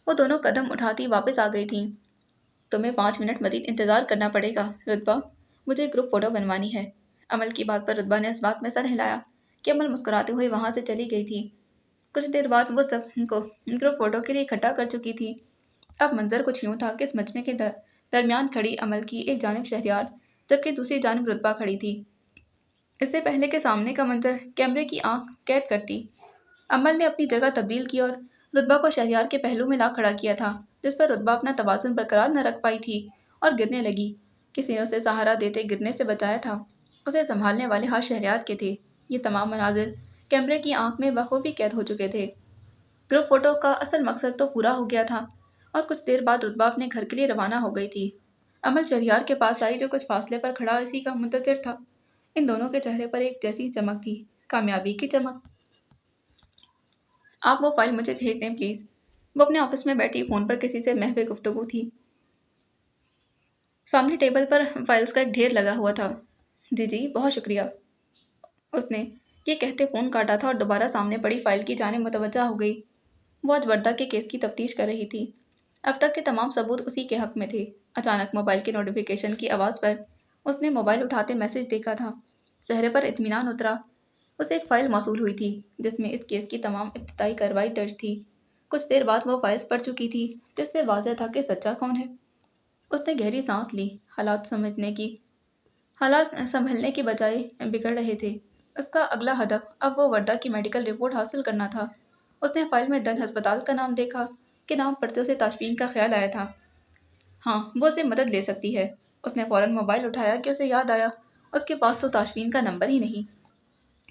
A: वो दोनों कदम उठाती वापस आ गई थीं। तुम्हें 5 मिनट मजीद इंतज़ार करना पड़ेगा रुतबा, मुझे ग्रुप फ़ोटो बनवानी है। अमल की बात पर रुतबा ने इस बात में सर हिलाया कि अमल मुस्कुराते हुए वहाँ से चली गई थी। कुछ देर बाद वो सब को ग्रुप फ़ोटो के लिए इकट्ठा कर चुकी थी। अब मंजर कुछ यूँ था कि इस मजमे के दरमियान खड़ी अमल की एक जानिब शहरियार, जबकि दूसरी जानिब रुतबा खड़ी थी। इससे पहले के सामने का मंजर कैमरे की आंख कैद करती। अमल ने अपनी जगह तब्दील की और रुतबा को शहरियार के पहलू में ला खड़ा किया था, जिस पर रुतबा अपना तवाज़ुन बरकरार न रख पाई थी और गिरने लगी। किसी ने उसे सहारा देते गिरने से बचाया था। उसे संभालने वाले हाथ शहरियार के थे। ये तमाम मनाजिर कैमरे की आंख में बखूबी कैद हो चुके थे। ग्रुप फोटो का असल मकसद तो पूरा हो गया था, और कुछ देर बाद रुतबा अपने घर के लिए रवाना हो गई थी। अमल शहरियार के पास आई, जो कुछ फासले पर खड़ा इसी का मुंतज़िर था। इन दोनों के चेहरे पर एक जैसी चमक थी, कामयाबी की चमक। आप वो फाइल मुझे भेज दें प्लीज़। वो अपने ऑफिस में बैठी फ़ोन पर किसी से महवे गुफ्तगू थी। सामने टेबल पर फाइल्स का एक ढेर लगा हुआ था। जी जी, बहुत शुक्रिया। उसने ये कहते फ़ोन काटा था और दोबारा सामने पड़ी फाइल की जानिब मुतवज्जा हो गई। वो आज वर्दा के केस की तफ्तीश कर रही थी। अब तक के तमाम सबूत उसी के हक में थे। अचानक मोबाइल की नोटिफिकेशन की आवाज़ पर उसने मोबाइल उठाते मैसेज देखा था। चेहरे पर इत्मीनान उतरा। उसे एक फ़ाइल मौसूल हुई थी, जिसमें इस केस की तमाम इब्तिदाई कार्रवाई दर्ज थी। कुछ देर बाद वो फाइल्स पढ़ चुकी थी, जिससे वाज़ेह था कि सच्चा कौन है। उसने गहरी सांस ली। हालात संभलने की बजाय बिगड़ रहे थे। उसका अगला हदफ अब वो वर्दा की मेडिकल रिपोर्ट हासिल करना था। उसने फाइल में दर्ज अस्पताल का नाम देखा कि नाम पढ़ते उसे ताशफीन का ख्याल आया था। हाँ, वो उसे मदद ले सकती है। उसने फ़ौरन मोबाइल उठाया कि उसे याद आया उसके पास तो ताशफीन का नंबर ही नहीं।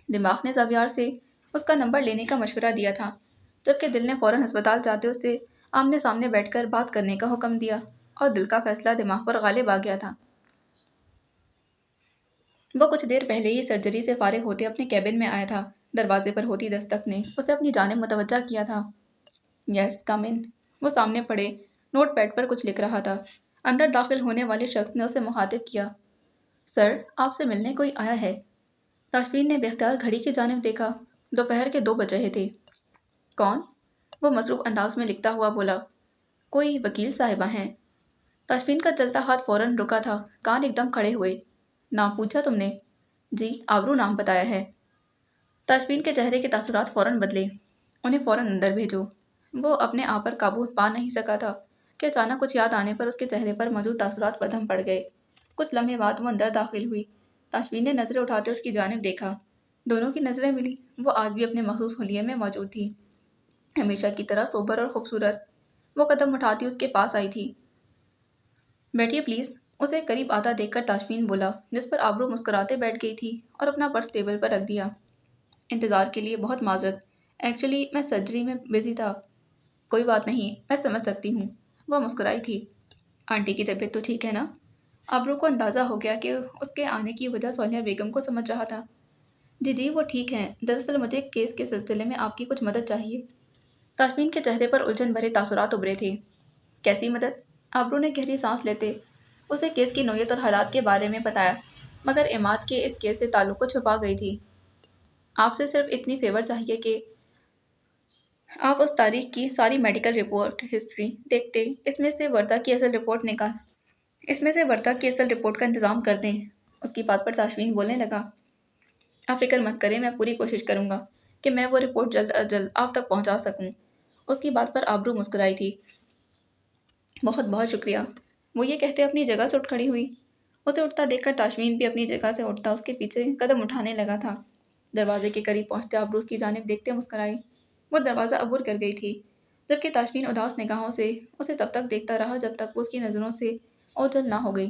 A: दिमाग ने ज़ावियार से उसका नंबर लेने का मशवरा दिया था, जबकि दिल ने फ़ौरन अस्पताल जाते उससे आमने सामने बैठकर बात करने का हुक्म दिया, और दिल का फैसला दिमाग पर गालिब आ गया था। वो कुछ देर पहले ही सर्जरी से फारिग होते अपने कैबिन में आया था। दरवाजे पर होती दस्तक ने उसे अपनी जानिब मुतवज्जा किया था। यस, कम इन। वो सामने पड़े नोट पैड पर कुछ लिख रहा था। अंदर दाखिल होने वाले शख्स ने उसे मुखातिब किया। सर, आपसे मिलने कोई आया है। ताशफीन ने बेख्तियार घड़ी की जानिब देखा। दोपहर के 2 बज रहे थे। कौन? वो मसरूफ़ अंदाज में लिखता हुआ बोला। कोई वकील साहिबा हैं। ताशफीन का चलता हाथ फौरन रुका था। कान एकदम खड़े हुए। नाम पूछा तुमने? जी, आबरू नाम बताया है। ताशफीन के चेहरे के तासुरात फौरन बदले। उन्हें फौरन अंदर भेजो। वो अपने आप पर काबू पा नहीं सका था कि अचानक कुछ याद आने पर उसके चेहरे पर मौजूद तासुरात बदहम पड़ गए। कुछ लम्हे बाद वो अंदर दाखिल हुई। ताशफीन ने नज़रें उठाते उसकी जानिब देखा। दोनों की नज़रें मिली। वो आज भी अपने मखसूस हुलिये में मौजूद थी, हमेशा की तरह सोबर और खूबसूरत। वो कदम उठाती उसके पास आई थी। बैठिए प्लीज़। उसे करीब आता देखकर ताशफीन बोला, जिस पर आबरू मुस्कुराते बैठ गई थी और अपना पर्स टेबल पर रख दिया। इंतज़ार के लिए बहुत माजरत। एक्चुअली मैं सर्जरी में बिज़ी था। कोई बात नहीं, मैं समझ सकती हूँ। वह मुस्कुराई थी। आंटी की तबीयत तो ठीक है ना? आबरू को अंदाज़ा हो गया कि उसके आने की वजह सोनिया बेगम को समझ रहा था। जी जी, वो ठीक हैं। दरअसल मुझे केस के सिलसिले में आपकी कुछ मदद चाहिए। ताशमीन के चेहरे पर उलझन भरे तासुरात उभरे थे। कैसी मदद? आबरू ने गहरी सांस लेते उसे केस की नोयत और हालात के बारे में बताया, मगर इमाद के इस केस से ताल्लुक को छुपा गई थी। आपसे सिर्फ इतनी फेवर चाहिए कि आप उस तारीख की सारी मेडिकल रिपोर्ट हिस्ट्री देखते, इसमें से वर्दा की असल रिपोर्ट का इंतज़ाम कर दें। उसकी बात पर ताशमीन बोलने लगा। आप फिक्र मत करें, मैं पूरी कोशिश करूँगा कि मैं वो रिपोर्ट जल्द अज जल्द आप तक पहुँचा सकूँ। उसकी बात पर आबरू मुस्कुराई थी। बहुत बहुत शुक्रिया। वो ये कहते अपनी जगह से उठ खड़ी हुई। उसे उठता देखकर ताशमीन भी अपनी जगह से उठता उसके पीछे कदम उठाने लगा था। दरवाजे के करीब पहुँचते आबरू उसकी जानिब देखते मुस्कुराई। वो दरवाज़ा अबूर कर गई थी, जबकि ताशमीन उदास निगाहों से उसे तब तक देखता रहा जब तक वो उसकी नज़रों से ओझल ना हो गई।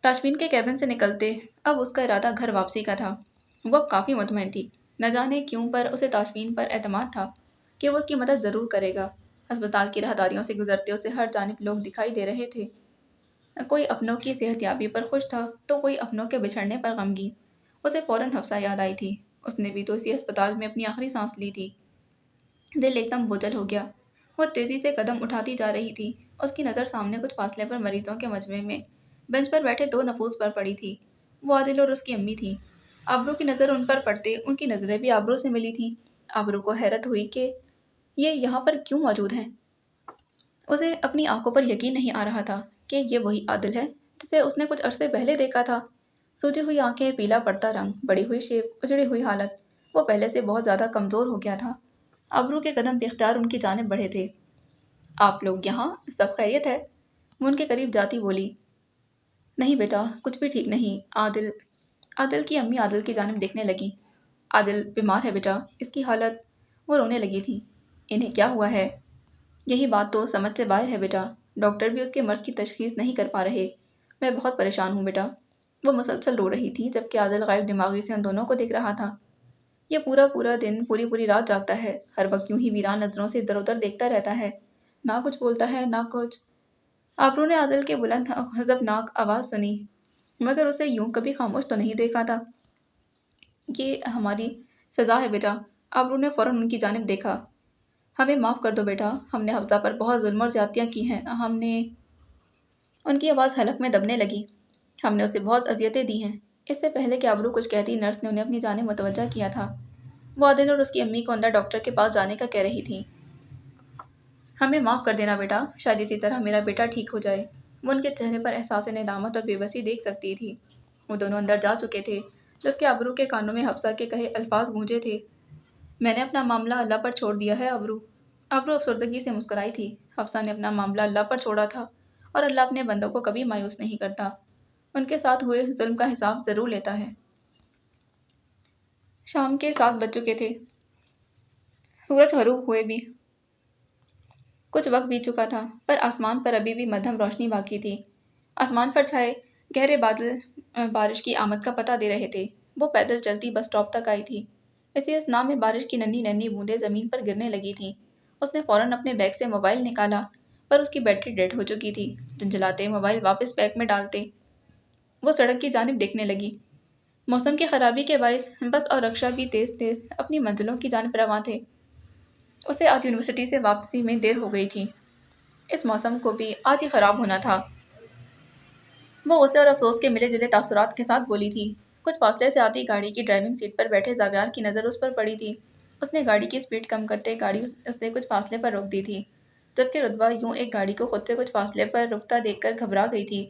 A: ताशमीन के कैबिन से निकलते अब उसका इरादा घर वापसी का था। वो अब काफ़ी मुतमईन थी। न जाने क्यों, पर उसे ताशमीन पर एतमाद था कि वो उसकी मदद ज़रूर करेगा। अस्पताल की राहदारियों से गुजरते उसे हर जानिब लोग दिखाई दे रहे थे। कोई अपनों की सेहतयाबी पर खुश था, तो कोई अपनों के बिछड़ने पर गमगीन। उसे फ़ौरन हफ्सा याद आई थी। उसने भी तो इसी अस्पताल में अपनी आखिरी सांस ली थी। दिल एकदम बोझल हो गया। वो तेज़ी से कदम उठाती जा रही थी। उसकी नज़र सामने कुछ फासले पर मरीजों के मजमे में बेंच पर बैठे 2 नफूस पर पड़ी थी। वो आदिल और उसकी अम्मी थी। आबरू की नज़र उन पर पड़ते उनकी नज़रें भी आबरू से मिली थीं। आबरू को हैरत हुई कि ये यहाँ पर क्यों मौजूद हैं। उसे अपनी आंखों पर यकीन नहीं आ रहा था कि ये वही आदिल है जिसे उसने कुछ अरसे पहले देखा था। सूजी हुई आंखें, पीला पड़ता रंग, बड़ी हुई शेप, उजड़ी हुई हालत। वो पहले से बहुत ज़्यादा कमज़ोर हो गया था। आबरू के कदम बेख्तियार उनकी जानिब बढ़े थे। आप लोग यहाँ, सब खैरियत है? वो उनके करीब जाती बोली। नहीं बेटा, कुछ भी ठीक नहीं। आदिल आदिल की अम्मी आदिल की जानिब देखने लगी। आदिल बीमार है बेटा, इसकी हालत। वो रोने लगी थी। इन्हें क्या हुआ है? यही बात तो समझ से बाहर है बेटा। डॉक्टर भी उसके मर्ज़ की तशख़ीस नहीं कर पा रहे। मैं बहुत परेशान हूँ बेटा। वो मुसलसल रो रही थी, जबकि आदिल गायब दिमागी से उन दोनों को देख रहा था। ये पूरा पूरा दिन, पूरी पूरी रात जागता है। हर वक्त यूं ही वीरान नज़रों से इधर उधर देखता रहता है। ना कुछ बोलता है, ना कुछ। आबरू ने आदिल की बुलंद गज़बनाक आवाज़ सुनी, मगर उसे यूं कभी खामोश तो नहीं देखा था। ये हमारी सज़ा है बेटा। आबरू ने फ़ौरन उनकी जानिब देखा। हमें माफ़ कर दो बेटा, हमने हफ्सा पर बहुत जुल्म और ज़्यादतियाँ की हैं। हमने उनकी आवाज़ हलक में दबने लगी। हमने उसे बहुत अज़ियतें दी हैं। इससे पहले कि आबरू कुछ कहती, नर्स ने उन्हें अपनी जानिब मुतवज्जा किया था। वो आदिल और उसकी अम्मी को अंदर डॉक्टर के पास जाने का कह रही थी। हमें माफ़ कर देना बेटा, शायद इसी तरह मेरा बेटा ठीक हो जाए। वो उनके चेहरे पर एहसास नेदामत और बेबसी देख सकती थी। वो दोनों अंदर जा चुके थे, जबकि आबरू के कानों में हफ्सा के कहे अल्फाज गूंजे थे। میں نے اپنا معاملہ اللہ پر چھوڑ دیا ہے ابرو۔ ابرو افسردگی سے مسکرائی تھی۔ حفصہ نے اپنا معاملہ اللہ پر چھوڑا تھا اور اللہ اپنے بندوں کو کبھی مایوس نہیں کرتا، ان کے ساتھ ہوئے ظلم کا حساب ضرور لیتا ہے۔ شام کے 7 بج چکے تھے۔ سورج غروب ہوئے بھی کچھ وقت بیت چکا تھا، پر آسمان پر ابھی بھی مدھم روشنی باقی تھی۔ آسمان پر چھائے گہرے بادل بارش کی آمد کا پتہ دے رہے تھے۔ وہ پیدل چلتی بس اسٹاپ تک آئی تھی۔ اسی اثنا میں بارش کی ننھی ننھی بوندیں زمین پر گرنے لگی تھیں۔ اس نے فوراً اپنے بیگ سے موبائل نکالا، پر اس کی بیٹری ڈیڈ ہو چکی تھی۔ جھنجھلاتے موبائل واپس بیگ میں ڈالتے وہ سڑک کی جانب دیکھنے لگی۔ موسم کی خرابی کے باعث بس اور رکشہ بھی تیز تیز اپنی منزلوں کی جانب رواں تھے۔ اسے آج یونیورسٹی سے واپسی میں دیر ہو گئی تھی۔ اس موسم کو بھی آج ہی خراب ہونا تھا۔ وہ غصے اور افسوس کے ملے جلے تاثرات کے ساتھ بولی تھی۔ کچھ فاصلے سے آتی گاڑی کی ڈرائیونگ سیٹ پر بیٹھے زاویار کی نظر اس پر پڑی تھی۔ اس نے گاڑی کی سپیڈ کم کرتے گاڑی اس نے کچھ فاصلے پر روک دی تھی، جبکہ رتبہ یوں ایک گاڑی کو خود سے کچھ فاصلے پر رکتا دیکھ کر گھبرا گئی تھی،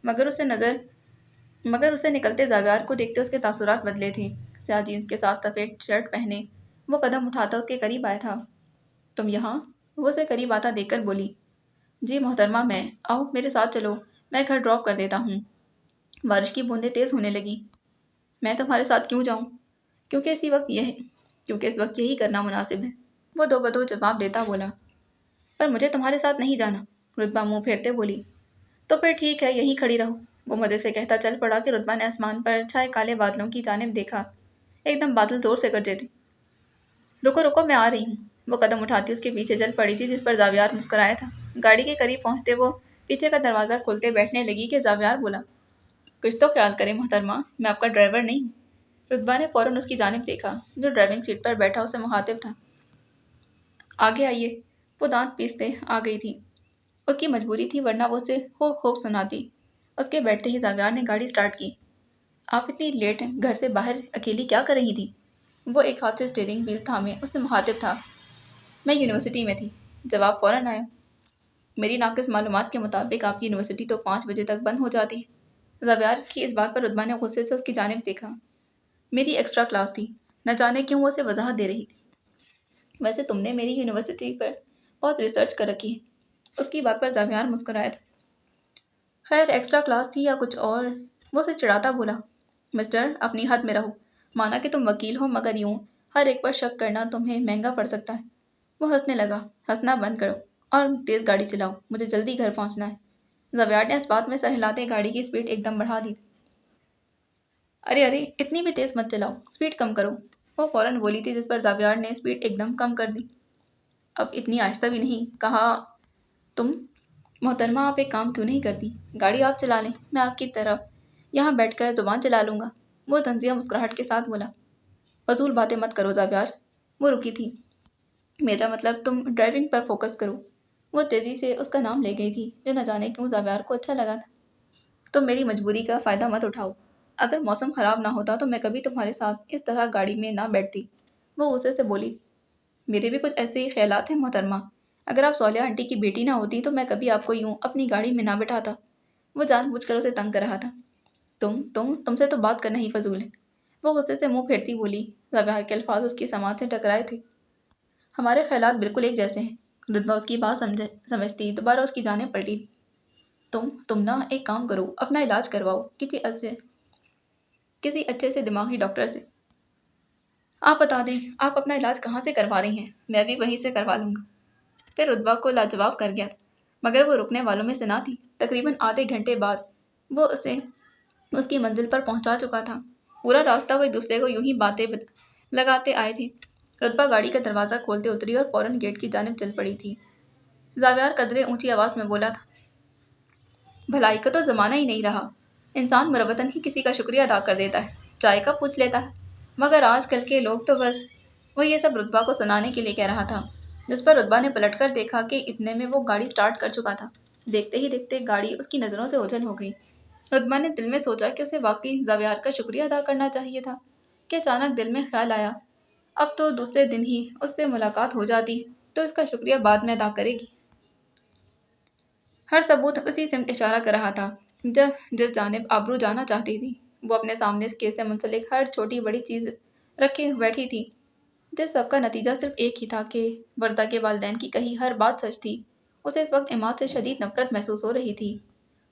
A: مگر اسے نکلتے زاویار کو دیکھتے اس کے تاثرات بدلے تھے۔ سیاہ جینس کے ساتھ سفید شرٹ پہنے وہ قدم اٹھاتا اس کے قریب آیا تھا۔ تم یہاں؟ وہ اسے قریب آتا دیکھ کر بولی۔ جی محترمہ، میں آؤ میرے ساتھ چلو، میں گھر ڈراپ کر دیتا ہوں۔ بارش کی بوندیں تیز ہونے لگیں۔ میں تمہارے ساتھ کیوں جاؤں؟ کیونکہ اس وقت یہی کرنا مناسب ہے، وہ دو بدو جواب دیتا بولا۔ پر مجھے تمہارے ساتھ نہیں جانا، رتبہ منہ پھیرتے بولی۔ تو پھر ٹھیک ہے، یہیں کھڑی رہو، وہ مزے سے کہتا چل پڑا کہ رتبہ نے آسمان پر چھائے کالے بادلوں کی جانب دیکھا۔ ایک دم بادل زور سے گرجے تھے۔ رکو رکو، میں آ رہی ہوں، وہ قدم اٹھاتی اس کے پیچھے چل پڑی تھی، جس پر زاویار مسکرایا تھا۔ گاڑی کے قریب پہنچتے وہ پیچھے کا دروازہ کھولتے بیٹھنے لگی کہ زاویار بولا، کچھ تو خیال کرے محترمہ، میں آپ کا ڈرائیور نہیں ہوں۔ رتبہ نے فوراً اس کی جانب دیکھا، جو ڈرائیونگ سیٹ پر بیٹھا اس سے مخاطب تھا۔ آگے آئیے، وہ دانت پیستے آ گئی تھی۔ اس کی مجبوری تھی، ورنہ وہ اسے خوب سناتی۔ اس کے بیٹھتے ہی زاویار نے گاڑی سٹارٹ کی۔ آپ اتنی لیٹ گھر سے باہر اکیلی کیا کر رہی تھی؟ وہ ایک ہاتھ سے اسٹیئرنگ وہیل تھامے اس سے مخاطب تھا۔ میں یونیورسٹی میں تھی، جواب فوراً آیا۔ میری ناقص معلومات کے مطابق آپ کی یونیورسٹی تو 5 بجے تک بند ہو جاتی ہے۔ زاویار کی اس بات پر رتبہ نے غصے سے اس کی جانب دیکھا۔ میری ایکسٹرا کلاس تھی، نہ جانے کیوں وہ اسے وضاحت دے رہی تھی۔ ویسے تم نے میری یونیورسٹی پر بہت ریسرچ کر رکھی ہے، اس کی بات پر زاویار مسکرایا تھا۔ خیر، ایکسٹرا کلاس تھی یا کچھ اور، وہ اسے چڑھاتا بولا۔ مسٹر، اپنی حد میں رہو، مانا کہ تم وکیل ہو، مگر یوں ہر ایک پر شک کرنا تمہیں مہنگا پڑ سکتا ہے۔ وہ ہنسنے لگا۔ ہنسنا بند کرو اور تیز گاڑی چلاؤ، مجھے جلدی گھر پہنچنا ہے۔ زاویار نے اس بات میں سر ہلاتے گاڑی کی سپیڈ ایک دم بڑھا دی۔ ارے اتنی بھی تیز مت چلاؤ، سپیڈ کم کرو، وہ فوراً بولی تھی، جس پر زاویار نے سپیڈ ایک دم کم کر دی۔ اب اتنی آہستہ بھی نہیں، کہا تم محترمہ، آپ ایک کام کیوں نہیں کرتی؟ گاڑی آپ چلا لیں، میں آپ کی طرف یہاں بیٹھ کر زبان چلا لوں گا، وہ طنزیہ مسکراہٹ کے ساتھ بولا۔ فضول باتیں مت کرو زاویار، وہ رکی تھی۔ میرا مطلب تم ڈرائیونگ پر فوکس کرو، وہ تیزی سے اس کا نام لے گئی تھی، جو نہ جانے کیوں زاویار کو اچھا لگا تھا۔ تم میری مجبوری کا فائدہ مت اٹھاؤ، اگر موسم خراب نہ ہوتا تو میں کبھی تمہارے ساتھ اس طرح گاڑی میں نہ بیٹھتی، وہ غصے سے بولی۔ میرے بھی کچھ ایسے ہی خیالات ہیں محترمہ، اگر آپ صالحہ آنٹی کی بیٹی نہ ہوتی تو میں کبھی آپ کو یوں اپنی گاڑی میں نہ بٹھاتا، وہ جان بوجھ کر اسے تنگ کر رہا تھا۔ تم سے تو بات کرنا ہی فضول ہے، وہ غصے سے منہ پھیرتی بولی۔ زاویار کے الفاظ اس کی سماعت سے ٹکرائے تھے۔ ہمارے خیالات بالکل ایک جیسے ہیں، رتبہ اس کی بات سمجھتی دوبارہ اس کی جانب پلٹی۔ تم نہ ایک کام کرو، اپنا علاج کرواؤ کسی اچھے سے دماغی ڈاکٹر سے۔ آپ بتا دیں آپ اپنا علاج کہاں سے کروا رہی ہیں، میں بھی وہیں سے کروا لوں گا۔ پھر رتبہ کو لاجواب کر گیا، مگر وہ رکنے والوں میں سے نہ تھی۔ تقریباً آدھے گھنٹے بعد وہ اسے اس کی منزل پر پہنچا چکا تھا۔ پورا راستہ وہ ایک دوسرے کو یوں ہی باتیں لگاتے آئے تھے۔ رتبہ گاڑی کا دروازہ کھولتے اتری اور فوراً گیٹ کی جانب چل پڑی تھی۔ زاویار قدرے اونچی آواز میں بولا تھا، بھلائی کا تو زمانہ ہی نہیں رہا، انسان مربتاً ہی کسی کا شکریہ ادا کر دیتا ہے، چائے کا پوچھ لیتا ہے، مگر آج کل کے لوگ تو بس۔ وہ یہ سب رتبہ کو سنانے کے لیے کہہ رہا تھا، جس پر رتبہ نے پلٹ کر دیکھا کہ اتنے میں وہ گاڑی سٹارٹ کر چکا تھا۔ دیکھتے ہی دیکھتے گاڑی اس کی نظروں سے اوجھل ہو گئی۔ رتبہ نے دل میں سوچا کہ اسے واقعی زاویار کا شکریہ ادا کرنا چاہیے تھا، کہ اچانک دل میں خیال آیا اب تو دوسرے دن ہی اس سے ملاقات ہو جاتی تو اس کا شکریہ بعد میں ادا کرے گی۔ ہر ثبوت اسی سمت اشارہ کر رہا تھا جس جانب آبرو جانا چاہتی تھی۔ وہ اپنے سامنے اس کیس سے منسلک ہر چھوٹی بڑی چیز رکھے بیٹھی تھی، जिस सब का नतीजा सिर्फ एक ही था कि वर्दा के वालिदैन की कही हर बात सच थी। उसे इस वक्त इमाद से शदीद नफरत महसूस हो रही थी।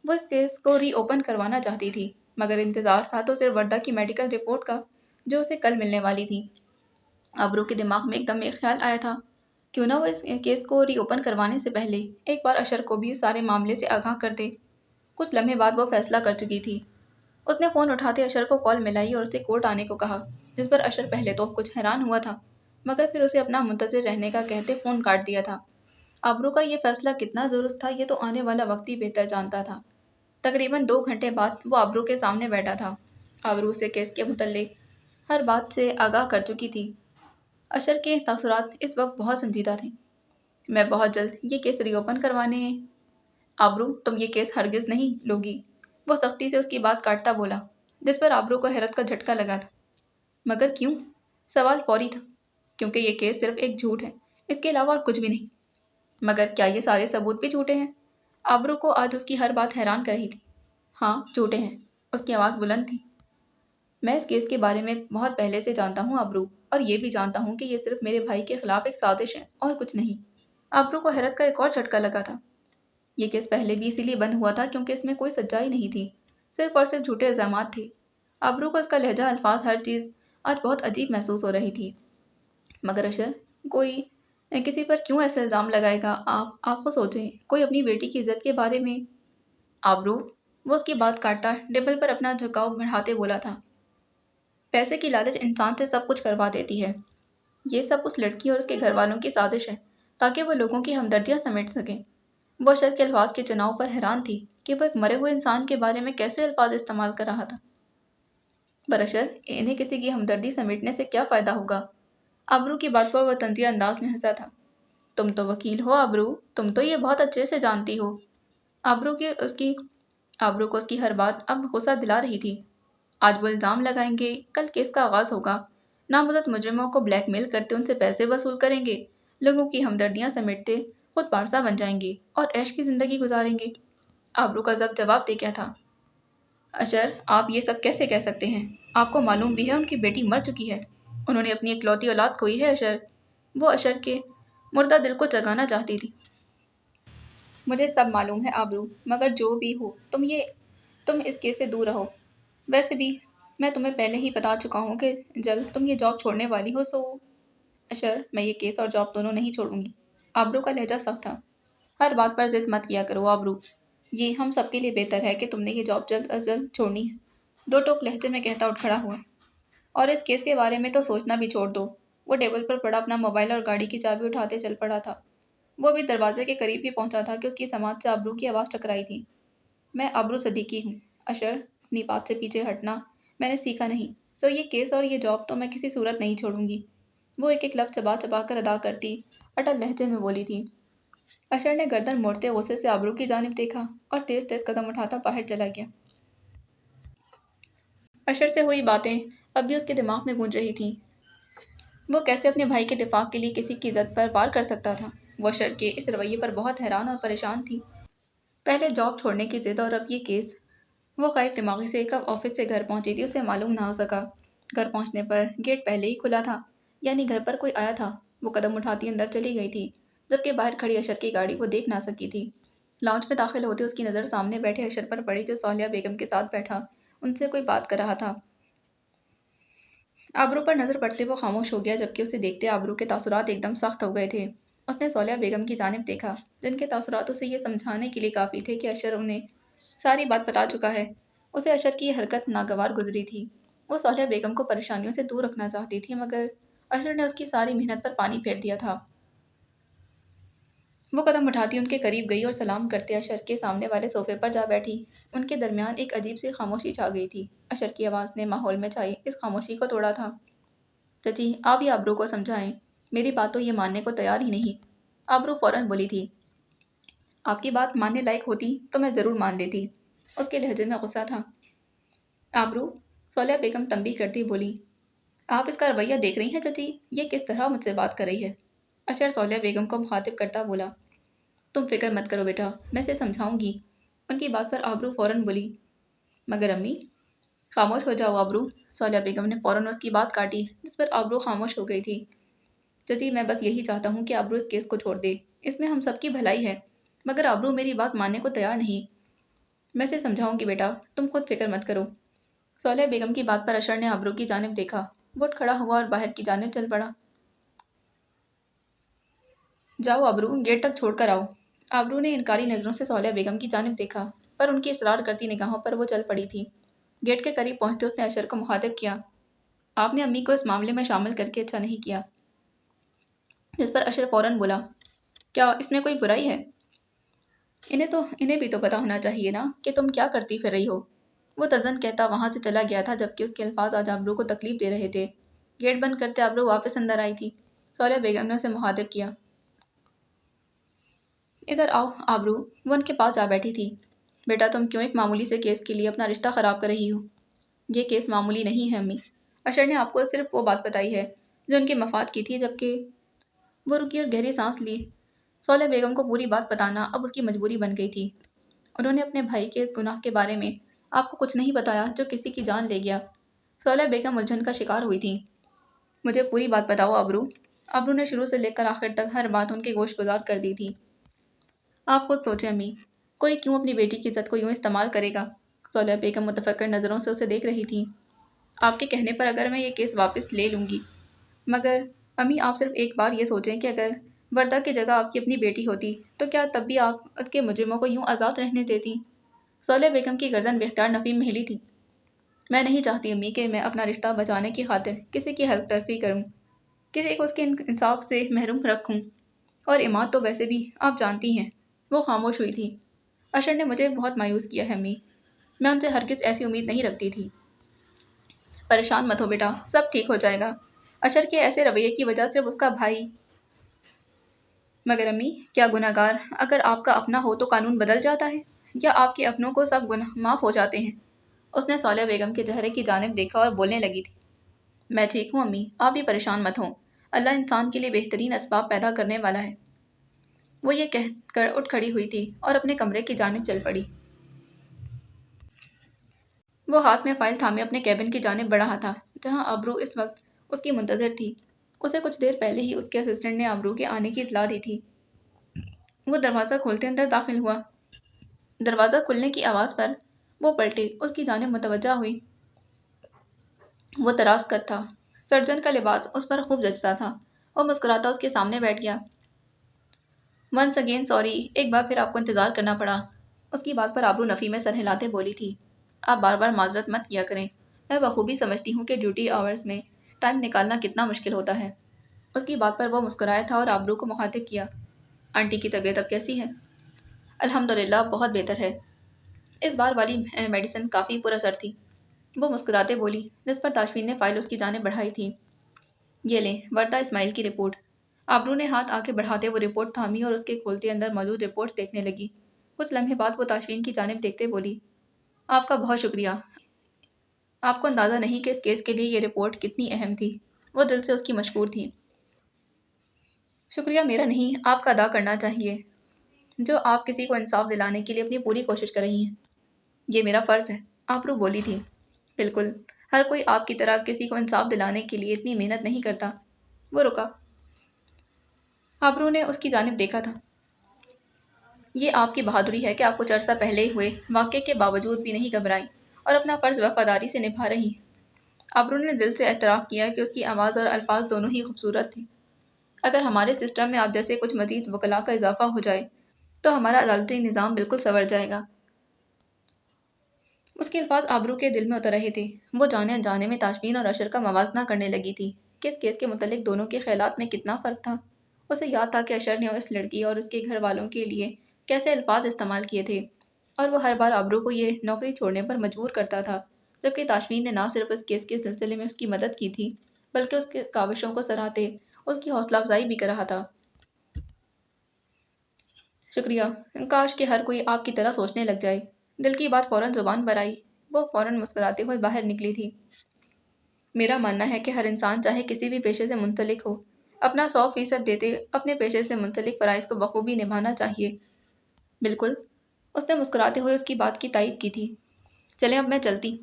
A: वो इस केस को री ओपन करवाना चाहती थी, मगर इंतज़ार था तो सिर्फ वर्दा की मेडिकल रिपोर्ट का, जो उसे कल मिलने वाली थी। आबरू के दिमाग में एकदम एक ख्याल आया था, क्यों ना वो इस केस को री ओपन करवाने से पहले एक बार अशर को भी इस सारे मामले से आगाह कर दे। कुछ लम्हे बाद वो फैसला कर चुकी थी। उसने फ़ोन उठाते अशर को कॉल मिलाई और उसे कोर्ट आने को कहा, जिस पर अशर पहले तो कुछ हैरान हुआ था, मगर फिर उसे अपना मुंतज़िर रहने का कहते फ़ोन काट दिया था। आबरू का ये फैसला कितना दुरुस्त था ये तो आने वाला वक्त ही बेहतर जानता था। तकरीबन 2 घंटे बाद वो आबरू के सामने बैठा था। आबरू उसे केस के मुतल्लिक हर बात से आगाह कर चुकी थी। अशर के तासुरात इस वक्त बहुत संजीदा थे। मैं बहुत जल्द ये केस रीओपन करवाने। आबरू, तुम ये केस हरगिज़ नहीं लोगी, वो सख्ती से उसकी बात काटता बोला, जिस पर आबरू को हैरत का झटका लगा था। मगर क्यों? सवाल फौरी था। क्योंकि ये केस सिर्फ एक झूठ है, इसके अलावा और कुछ भी नहीं। मगर क्या ये सारे सबूत भी झूठे हैं? आबरू को आज उसकी हर बात हैरान कर रही थी। हाँ, झूठे हैं। उसकी आवाज़ बुलंद थी। मैं इस केस के बारे में बहुत पहले से जानता हूँ आबरू, और ये भी जानता हूँ कि ये सिर्फ मेरे भाई के खिलाफ एक साजिश है और कुछ नहीं। आबरू को हैरत का एक और झटका लगा था। ये केस पहले भी इसीलिए बंद हुआ था क्योंकि इसमें कोई सच्चाई नहीं थी, सिर्फ और सिर्फ झूठे इल्ज़ामात थे। आबरू को उसका लहजा, अल्फाज, हर चीज़ आज बहुत अजीब महसूस हो रही थी। मगर अशर, कोई किसी पर क्यों ऐसा इल्ज़ाम लगाएगा? आप वो सोचें, कोई अपनी बेटी की इज्जत के बारे में। आबरू, वो उसकी बात काटता टेबल पर अपना झुकाव बढ़ाते बोला था, पैसे की लालच इंसान से सब कुछ करवा देती है। ये सब उस लड़की और उसके घर वालों की साजिश है, ताकि वो लोगों की हमदर्दियाँ समेट सकें। वो अशर के अल्फाज के चुनाव पर हैरान थी कि वो एक मरे हुए इंसान के बारे में कैसे अल्फाज इस्तेमाल कर रहा था। पर अशर, इन्हें किसी की हमदर्दी समेटने से क्या फ़ायदा होगा? आबरू की बात पर वह तंज़िया अंदाज में हंसा था। तुम तो वकील हो आबरू, तुम तो ये बहुत अच्छे से जानती हो। आबरू की उसकी आबरू को उसकी हर बात अब गुस्सा दिला रही थी। आज वो इल्ज़ाम लगाएंगे, कल केस का आगाज़ होगा, नामज़द मुजरिमों को ब्लैकमेल करते उनसे पैसे वसूल करेंगे, लोगों की हमदर्दियाँ समेटते खुद पारसा बन जाएंगे और ऐश की ज़िंदगी गुजारेंगे। आबरू का जवाब दे क्या था। अशर, आप ये सब कैसे कह सकते हैं? आपको मालूम भी है उनकी बेटी मर चुकी है। उन्होंने अपनी इकलौती औलाद खोई है अशर। वो अशर के मुर्दा दिल को जगाना चाहती थी। मुझे सब मालूम है आबरू, मगर जो भी हो, तुम इस केस से दूर रहो। वैसे भी मैं तुम्हें पहले ही बता चुका हूँ कि जल्द तुम ये जॉब छोड़ने वाली हो, सो अशर, मैं ये केस और जॉब दोनों नहीं छोड़ूंगी। आबरू का लहजा सख्त था। हर बात पर जिद मत किया करो आबरू। ये हम सबके लिए बेहतर है कि तुमने ये जॉब जल्द अज जल्द छोड़नी है। दो टोक लहजे में कहता उठ खड़ा हुआ। और इस केस के बारे में तो सोचना भी छोड़ दो। वो टेबल पर पड़ा अपना मोबाइल और गाड़ी की चाबी उठाते चल पड़ा था। वो भी दरवाजे के करीब ही पहुंचा था कि उसकी समाज से आबरू की आवाज़ टकराई थी। मैं आबरू सदीकी हूँ। अशर, अपनी बात से पीछे हटना मैंने सीखा नहीं, सो ये केस और ये जॉब तो मैं किसी सूरत नहीं छोड़ूंगी। वो एक एक लफ्ज़ चबा चबा कर अदा करती अटल लहजे में बोली थी। अशर ने गर्दन मोड़ते गुस्से से आबरू की जानिब देखा और तेज तेज कदम उठाता बाहर चला गया। अशर से हुई बातें अब भी उसके दिमाग में गूंज रही थीं। वो कैसे अपने भाई के दिफाक के लिए किसी की इज्जत पर वार कर सकता था। वो अशर के इस रवैये पर बहुत हैरान और परेशान थी। पहले जॉब छोड़ने की जिद और अब ये केस। वो खैर दिमागी से कब ऑफिस से घर पहुंची थी उसे मालूम ना हो सका। घर पहुंचने पर गेट पहले ही खुला था, यानी घर पर कोई आया था। वो कदम उठाती अंदर चली गई थी, जबकि बाहर खड़ी अशर की गाड़ी वो देख ना सकी थी। लॉन्च में दाखिल होते उसकी नज़र सामने बैठे अशर पर पड़ी, जो सौलिया बेगम के साथ बैठा उनसे कोई बात कर रहा था। आबरू पर नज़र पड़ते वो खामोश हो गया, जबकि उसे देखते आबरू के तासुरात एकदम सख्त हो गए थे। उसने सौलिया बेगम की जानिब देखा, जिनके तासुरात उसे ये समझाने के लिए काफ़ी थे कि अशर उन्हें सारी बात बता चुका है। उसे अशर की हरकत नागवार गुजरी थी। वो सौलिया बेगम को परेशानियों से दूर रखना चाहती थी, मगर अशर ने उसकी सारी मेहनत पर पानी फेर दिया था। वो कदम उठाती उनके करीब गई और सलाम करते अशर के सामने वाले सोफे पर जा बैठी। उनके दरमियान एक अजीब सी खामोशी छा गई थी। अशर की आवाज़ ने माहौल में छाई इस खामोशी को तोड़ा था। चाची, आप ही आबरू को समझाएं, मेरी बात तो ये मानने को तैयार ही नहीं। आबरू फौरन बोली थी, आपकी बात मानने लायक होती तो मैं ज़रूर मान लेती। उसके लहजे में गुस्सा था। आबरू, सौलिया बेगम तंबी करती बोली, आप इसका रवैया देख रही हैं चाची, ये किस तरह मुझसे बात कर रही है। अशर सौलिया बेगम को मुखातिब करता बोला, तुम फिक्र मत करो बेटा, मैं इसे समझाऊंगी। उनकी बात पर आबरू फौरन बोली, मगर अम्मी। खामोश हो जाओ आबरू। सौलिया बेगम ने फौरन उसकी बात काटी, जिस पर आबरू खामोश हो गई थी। چچی میں بس یہی چاہتا ہوں کہ آبرو اس کیس کو چھوڑ دے، اس میں ہم سب کی بھلائی ہے، مگر آبرو میری بات ماننے کو تیار نہیں۔ میں اسے سمجھاؤں گی بیٹا، تم خود فکر مت کرو۔ صالح بیگم کی بات پر اشر نے آبرو کی جانب دیکھا، وہ اٹھ کھڑا ہوا اور باہر کی جانب چل پڑا۔ جاؤ آبرو، گیٹ تک چھوڑ کر آؤ۔ آبرو نے انکاری نظروں سے صالح بیگم کی جانب دیکھا، پر ان کی اصرار کرتی نگاہوں پر وہ چل پڑی تھی۔ گیٹ کے قریب پہنچتے اس نے اشر کو مخاطب کیا، آپ نے امی کو اس معاملے میں شامل کر کے اچھا نہیں کیا۔ جس پر اشر فوراً بولا، کیا اس میں کوئی برائی ہے؟ انہیں بھی تو پتا ہونا چاہیے نا کہ تم کیا کرتی پھر رہی ہو۔ وہ تزن کہتا وہاں سے چلا گیا تھا، جبکہ اس کے الفاظ آج آبرو کو تکلیف دے رہے تھے۔ گیٹ بند کرتے آبرو واپس اندر آئی تھی۔ صالح بیگم نے اسے مخاطب کیا، ادھر آؤ آبرو۔ وہ ان کے پاس جا بیٹھی تھی۔ بیٹا تم کیوں ایک معمولی سے کیس کے لیے اپنا رشتہ خراب کر رہی ہو؟ یہ کیس معمولی نہیں ہے امی، اشر نے آپ کو صرف وہ بات بتائی ہے جو ان کے مفاد کی تھی۔ جبکہ وہ رکی اور گہری سانس لی۔ صالح بیگم کو پوری بات بتانا اب اس کی مجبوری بن گئی تھی۔ انہوں نے اپنے بھائی کے اس گناہ کے بارے میں آپ کو کچھ نہیں بتایا جو کسی کی جان لے گیا۔ صالح بیگم الجھن کا شکار ہوئی تھی۔ مجھے پوری بات بتاؤ آبرو۔ آبرو نے شروع سے لے کر آخر تک ہر بات ان کے گوش گزار کر دی تھی۔ آپ خود سوچیں امی، کوئی کیوں اپنی بیٹی کی عزت کو یوں استعمال کرے گا؟ صالح بیگم متفکر نظروں سے اسے دیکھ رہی تھی۔ آپ کے کہنے پر اگر میں یہ کیس واپس لے لوں گی، مگر امی آپ صرف ایک بار یہ سوچیں کہ اگر وردہ کی جگہ آپ کی اپنی بیٹی ہوتی تو کیا تب بھی آپ اس کے مجرموں کو یوں آزاد رہنے دیتی؟ صالح بیگم کی گردن بے اختیار نفی میں ہلی تھی۔ میں نہیں چاہتی امی کہ میں اپنا رشتہ بچانے کی خاطر کسی کی حلف تلفی کروں، کسی کو اس کے انصاف سے محروم رکھوں، اور عماد تو ویسے بھی آپ جانتی ہیں۔ وہ خاموش ہوئی تھی۔ اشر نے مجھے بہت مایوس کیا ہے امی، میں ان سے ہرگز ایسی امید نہیں رکھتی تھی۔ پریشان مت ہو بیٹا، سب ٹھیک ہو جائے گا۔ اشر کے ایسے رویے کی وجہ صرف اس کا بھائی، مگر امی کیا گناہ گار اگر آپ کا اپنا ہو تو قانون بدل جاتا ہے، یا آپ کے اپنوں کو سب گناہ معاف ہو جاتے ہیں؟ اس نے صالح بیگم کے چہرے کی جانب دیکھا اور بولنے لگی تھی، میں ٹھیک ہوں امی، آپ بھی پریشان مت ہوں، اللہ انسان کے لیے بہترین اسباب پیدا کرنے والا ہے۔ وہ یہ کہہ کر اٹھ کھڑی ہوئی تھی اور اپنے کمرے کی جانب چل پڑی۔ وہ ہاتھ میں فائل تھامے اپنے کیبن کی جانب بڑھ رہا تھا، جہاں آبرو اس وقت اس کی منتظر تھی۔ اسے کچھ دیر پہلے ہی اس کے اسسٹنٹ نے آبرو کے آنے کی اطلاع دی تھی۔ وہ دروازہ کھولتے اندر داخل ہوا۔ دروازہ کھلنے کی آواز پر وہ پلٹی اس کی جانب متوجہ ہوئی۔ وہ دراز قد تھا، سرجن کا لباس اس پر خوب جچتا تھا۔ وہ مسکراتا اس کے سامنے بیٹھ گیا۔ ونس اگین سوری، ایک بار پھر آپ کو انتظار کرنا پڑا۔ اس کی بات پر آبرو نفی میں سر ہلاتے بولی تھی، آپ بار بار معذرت مت کیا کریں، میں بخوبی سمجھتی ہوں کہ ڈیوٹی آورز میں ٹائم نکالنا کتنا مشکل ہوتا ہے۔ اس کی بات پر وہ مسکرایا تھا اور آبرو کو مخاطب کیا، آنٹی کی طبیعت اب کیسی ہے؟ الحمدللہ بہت بہتر ہے، اس بار والی میڈیسن کافی پر اثر تھی۔ وہ مسکراتے بولی، جس پر تاشفین نے فائل اس کی جانب بڑھائی تھی۔ یہ لیں وردہ اسماعیل کی رپورٹ۔ آبرو نے ہاتھ آگے بڑھاتے وہ رپورٹ تھامی اور اس کے کھولتے اندر موجود رپورٹ دیکھنے لگی۔ کچھ لمحے بعد وہ تاشفین کی جانب دیکھتے بولی، آپ کا بہت شکریہ، آپ کو اندازہ نہیں کہ اس کیس کے لیے یہ رپورٹ کتنی اہم تھی۔ وہ دل سے اس کی مشکور تھی۔ شکریہ میرا نہیں، آپ کا ادا کرنا چاہیے، جو آپ کسی کو انصاف دلانے کے لیے اپنی پوری کوشش کر رہی ہیں۔ یہ میرا فرض ہے، آبرو بولی تھی۔ بالکل، ہر کوئی آپ کی طرح کسی کو انصاف دلانے کے لیے اتنی محنت نہیں کرتا۔ وہ رکا۔ آبرو نے اس کی جانب دیکھا تھا۔ یہ آپ کی بہادری ہے کہ آپ کچھ عرصہ پہلے ہوئے واقعے کے باوجود بھی نہیں گھبرائیں اور اپنا فرض وفاداری سے نبھا رہی ہیں۔ آبرو نے دل سے اعتراف کیا کہ اس کی آواز اور الفاظ دونوں ہی خوبصورت تھے۔ اگر ہمارے سسٹم میں آپ جیسے کچھ مزید وکلاء کا اضافہ ہو جائے تو ہمارا عدالتی نظام بالکل سنور جائے گا۔ اس کے الفاظ آبرو کے دل میں اتر رہے تھے۔ وہ جانے انجانے میں تاشفین اور اشر کا موازنہ کرنے لگی تھی کہ اس کیس کے متعلق دونوں کے خیالات میں کتنا فرق تھا۔ اسے یاد تھا کہ اشر نے اس لڑکی اور اس کے گھر والوں کے لیے کیسے الفاظ استعمال کیے تھے، اور وہ ہر بار آبرو کو یہ نوکری چھوڑنے پر مجبور کرتا تھا، جبکہ تاشفین نے نہ صرف اس کیس کے سلسلے میں اس کی مدد کی تھی بلکہ اس کے کاوشوں کو سراہتے اس کی حوصلہ افزائی بھی کر رہا تھا۔ شکریہ، کاش کہ ہر کوئی آپ کی طرح سوچنے لگ جائے۔ دل کی بات فوراً زبان پر آئی۔ وہ فوراً مسکراتے ہوئے باہر نکلی تھی۔ میرا ماننا ہے کہ ہر انسان چاہے کسی بھی پیشے سے منسلک ہو، اپنا 100% دیتے اپنے پیشے سے منسلک فرائض کو بخوبی نبھانا چاہیے۔ بالکل، اس نے مسکراتے ہوئے اس کی بات کی تائید کی تھی۔ چلیں اب میں چلتی۔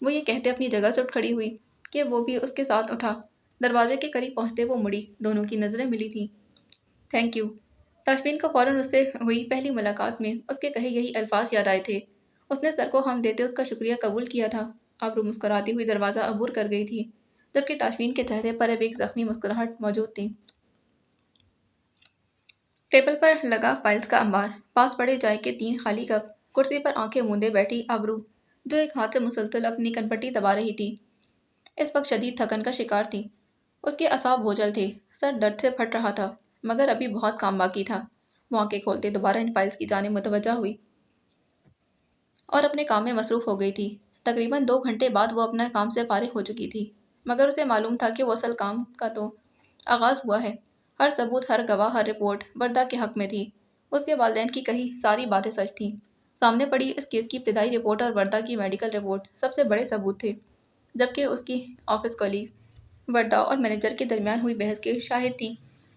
A: وہ یہ کہتے اپنی جگہ سے اٹھ کھڑی ہوئی کہ وہ بھی اس کے ساتھ اٹھا۔ दरवाजे के करीब पहुंचते वो मुड़ी। दोनों की नज़रें मिली थीं। Thank you. ताशफीन को फ़ौरन उससे हुई पहली मुलाकात में उसके कहे यही अल्फाज याद आए थे। उसने सर को हम देते उसका शुक्रिया कबूल किया था। आबरू मुस्कुराती हुई दरवाज़ा अबूर कर गई थी, जबकि ताशफीन के चेहरे पर अब एक ज़ख्मी मुस्कुराहट मौजूद थी। टेबल पर लगा फाइल्स का अंबार, पास पड़े चाय के 3 खाली कप, कुर्सी पर आंखें मूंदे बैठी आबरू, जो एक हाथ से मुसलसल अपनी कनपट्टी दबा रही थी। इस वक्त शदीद थकन का शिकार थी। उसके असाब बोझल थे, सर दर्द से फट रहा था, मगर अभी बहुत काम बाकी था। वो आंखें खोलते दोबारा इन फाइल्स की जानिब मुतवज्जा हुई और अपने काम में मसरूफ़ हो गई थी। तकरीबन 2 घंटे बाद वो अपने काम से फारिग हो चुकी थी, मगर उसे मालूम था कि वो असल काम का तो आगाज़ हुआ है। हर सबूत, हर गवाह, हर रिपोर्ट वर्दा के हक़ में थी। उसके वालिदैन की कही सारी बातें सच थीं। सामने पड़ी इस केस की इब्तिदाई रिपोर्ट और वर्दा की मेडिकल रिपोर्ट सबसे बड़े सबूत थे, जबकि उसकी ऑफिस कलीग वर्दा और मैनेजर के दरमियान हुई बहस के शाहिद थी।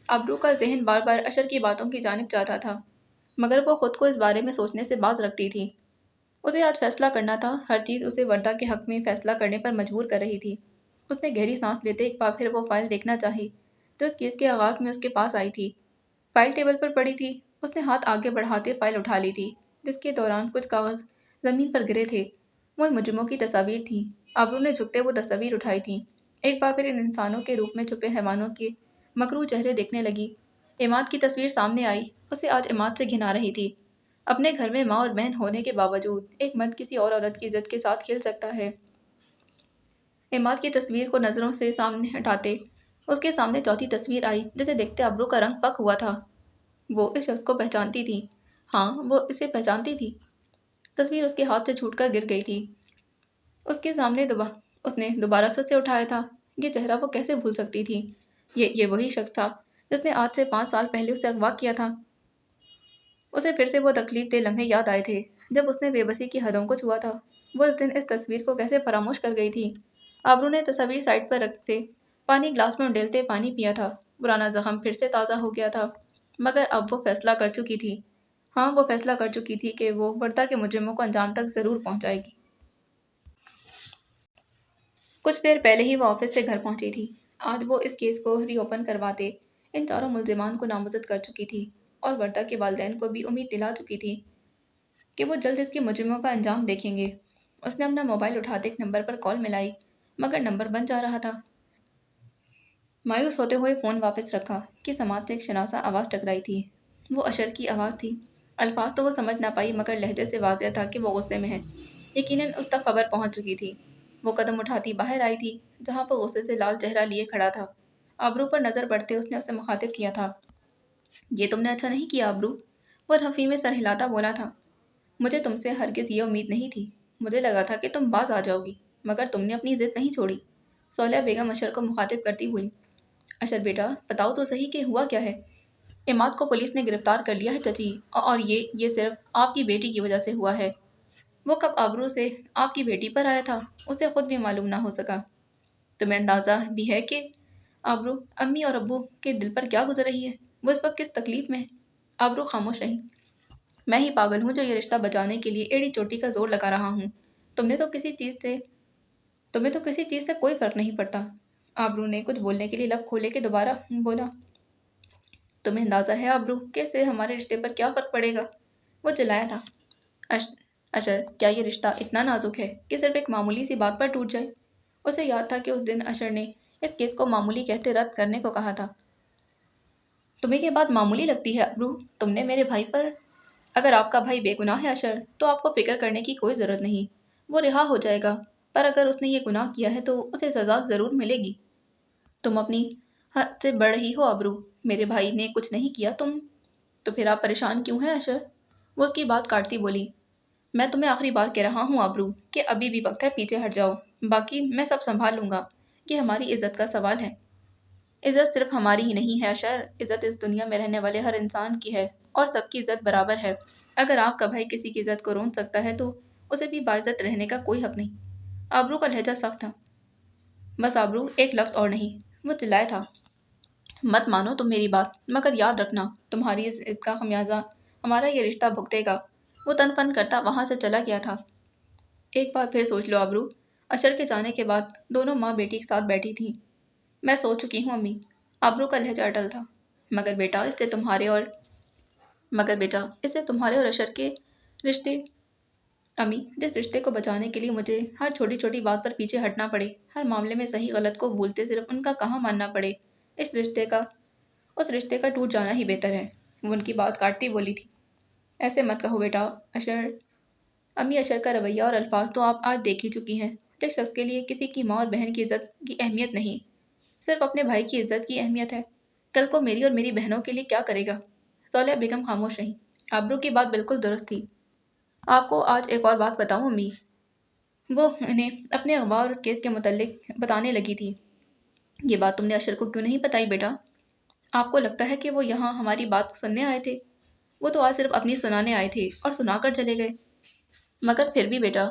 A: आबरू का जहन बार बार अशर की बातों की जानिब जाता था, मगर वो खुद को इस बारे में सोचने से बाज रखती थी। उसे आज फैसला करना था। हर चीज़ उसे वर्दा के हक़ में फैसला करने पर मजबूर कर रही थी। उसने गहरी सांस लेते एक बार फिर वो फाइल देखना चाही जो इस केस के आगाज़ में उसके पास आई थी। फाइल टेबल पर पड़ी थी। उसने हाथ आगे बढ़ाते फाइल उठा ली थी, जिसके दौरान कुछ कागज़ ज़मीन पर गिरे थे। वो मुजरिमों की तस्वीर थी। आबरू ने झुकते वो तस्वीर उठाई थी। एक बार फिर इन इंसानों के रूप में छुपे हैवानों के मकरू चेहरे देखने लगी। इमाद की तस्वीर सामने आई। उसे आज इमाद से घिन आ रही थी। अपने घर में माँ और बहन होने के बावजूद एक मर्द किसी और औरत की इज्जत के साथ खेल सकता है। इमाद की तस्वीर को नज़रों से सामने हटाते उसके सामने चौथी तस्वीर आई, जिसे देखते आबरू का रंग पक हुआ था। वो इस शख्स को पहचानती थी। हाँ, वो इसे पहचानती थी। तस्वीर उसके हाथ से छूटकर गिर गई थी। उसके सामने उसने दोबारा से उसे उठाया था। ये चेहरा वो कैसे भूल सकती थी? ये वही शख्स था जिसने आज से 5 साल पहले उसे अगवा किया था। उसे फिर से वो तकलीफ दे लम्हे याद आए थे, जब उसने बेबसी की हदों को छुआ था। वो उस दिन इस तस्वीर को कैसे फरामोश कर गई थी। आबरू ने तस्वीर साइड पर रखते पानी ग्लास में उंडेलते पानी पिया था। पुराना जख्म फिर से ताज़ा हो गया था, मगर अब वो फैसला कर चुकी थी। हाँ, वो फैसला कर चुकी थी कि वो वर्दा के मुजरिमों को अंजाम तक ज़रूर पहुंचाएगी। कुछ देर पहले ही वो ऑफिस से घर पहुंची थी। आज वो इस केस को रीओपन करवाते इन चारों मुल्जिमान को नामजद कर चुकी थी और वर्दा के वालिदैन को भी उम्मीद दिला चुकी थी कि वो जल्द इसके मुजरिमों का अंजाम देखेंगे। उसने अपना मोबाइल उठाते एक नंबर पर कॉल मिलाई, मगर नंबर बंद जा रहा था। मायूस होते हुए फ़ोन वापस रखा कि समाज से एक शनासा आवाज़ टकराई थी। वो अशर की आवाज़ थी। अल्फाज तो वो समझ ना पाई, मगर लहजे से वाज़ेह था कि वो गुस्से में है। यकीनन उस तक खबर पहुंच चुकी थी। वो कदम उठाती बाहर आई थी, जहाँ पर गुस्से से लाल चेहरा लिए खड़ा था। आबरू पर नज़र पड़ते उसने उसे मुखातिब किया था। ये तुमने अच्छा नहीं किया आबरू। वो रफ़ी में सर हिलाता बोला था। मुझे तुमसे हरगिज़ ये उम्मीद नहीं थी। मुझे लगा था कि तुम बाज आ जाओगी, मगर तुमने अपनी ज़िद नहीं छोड़ी। सौल्या बेगम अशर को मुखातिब करती हुई, अशर बेटा, बताओ तो सही कि हुआ क्या है? इमाद को पुलिस ने गिरफ्तार कर लिया है चची, और ये सिर्फ आपकी बेटी की वजह से हुआ है। वो कब आबरू से आपकी बेटी पर आया था, उसे खुद भी मालूम ना हो सका। तुम्हें अंदाज़ा भी है कि आबरू अम्मी और अब्बू के दिल पर क्या गुजर रही है? वो इस वक्त किस तकलीफ में है? आबरू खामोश रही। मैं ही पागल हूँ जो ये रिश्ता बचाने के लिए एड़ी चोटी का जोर लगा रहा हूँ। तुम्हें तो किसी चीज़ से तुम्हें तो किसी चीज़ से कोई फर्क नहीं पड़ता। आबरू ने कुछ बोलने के लिए लब खोले के दोबारा बोला, तुम्हें अंदाज़ा है आबरू कि इससे हमारे रिश्ते पर क्या फ़र्क पड़ेगा? वो चिल्लाया था। अश, अशर, क्या ये रिश्ता इतना नाजुक है कि सिर्फ एक मामूली सी बात पर टूट जाए? उसे याद था कि उस दिन अशर ने इस केस को मामूली कहते रद्द करने को कहा था। तुम्हें ये बात मामूली लगती है अबरू? तुमने मेरे भाई पर अगर आपका भाई बेगुनाह है अशर, तो आपको फ़िक्र करने की कोई ज़रूरत नहीं। वो रिहा हो जाएगा। पर अगर उसने ये गुनाह किया है तो उसे सज़ा ज़रूर मिलेगी। तुम अपनी हद से बढ़ रही हो आबरू। मेरे भाई ने कुछ नहीं किया, तो फिर आप परेशान क्यों हैं अशर? वो उसकी बात काटती बोली, मैं तुम्हें आखिरी बार कह रहा हूँ आबरू कि अभी भी वक्त है, पीछे हट जाओ। बाकी मैं सब संभाल लूँगा। ये हमारी इज्जत का सवाल है। इज्जत सिर्फ हमारी ही नहीं है अशर, इज्जत इस दुनिया में रहने वाले हर इंसान की है और सबकी इज्जत बराबर है। अगर आपका भाई किसी की इज्जत को रोन सकता है तो उसे भी बाइज्जत रहने का कोई हक नहीं। आबरू का लहजा सख्त था। बस आबरू, एक लफ्ज़ और नहीं। वो चिल्लाया था। मत मानो तुम मेरी बात, मगर याद रखना तुम्हारी इस जिद का खमियाजा हमारा ये रिश्ता भुगतेगा। वो तन फन करता वहां से चला गया था। एक बार फिर सोच लो आबरू। अशर के जाने के बाद दोनों माँ बेटी के साथ बैठी थी। मैं सो चुकी हूँ अम्मी। आबरू का लहजा अटल था। मगर बेटा इससे तुम्हारे और अशर के रिश्ते। अम्मी, जिस रिश्ते को बचाने के लिए मुझे हर छोटी छोटी बात पर पीछे हटना पड़े, हर मामले में सही गलत को भूलते सिर्फ उनका कहाँ मानना पड़े, उस रिश्ते का टूट जाना ही बेहतर है। वो उनकी बात काटती बोली थी। ऐसे मत कहो बेटा। अशर अम्मी, अशर का रवैया और अल्फाज तो आप आज देख ही चुकी हैं। जिस शख्स के लिए किसी की माँ और बहन की इज्जत की अहमियत नहीं, सिर्फ अपने भाई की इज्जत की अहमियत है, कल को मेरी और मेरी बहनों के लिए क्या करेगा। सौलिया बेगम खामोश रहीं। आबरू की बात बिल्कुल दुरुस्त थी। आपको आज एक और बात बताऊं अम्मी। वो उन्हें अपने अगवा और उस केस के मुतल्लिक बताने लगी थी। ये बात तुमने अशर को क्यों नहीं बताई बेटा? आपको लगता है कि वो यहाँ हमारी बात सुनने आए थे? वो तो आज सिर्फ अपनी सुनाने आए थे और सुनाकर चले गए। मगर फिर भी बेटा,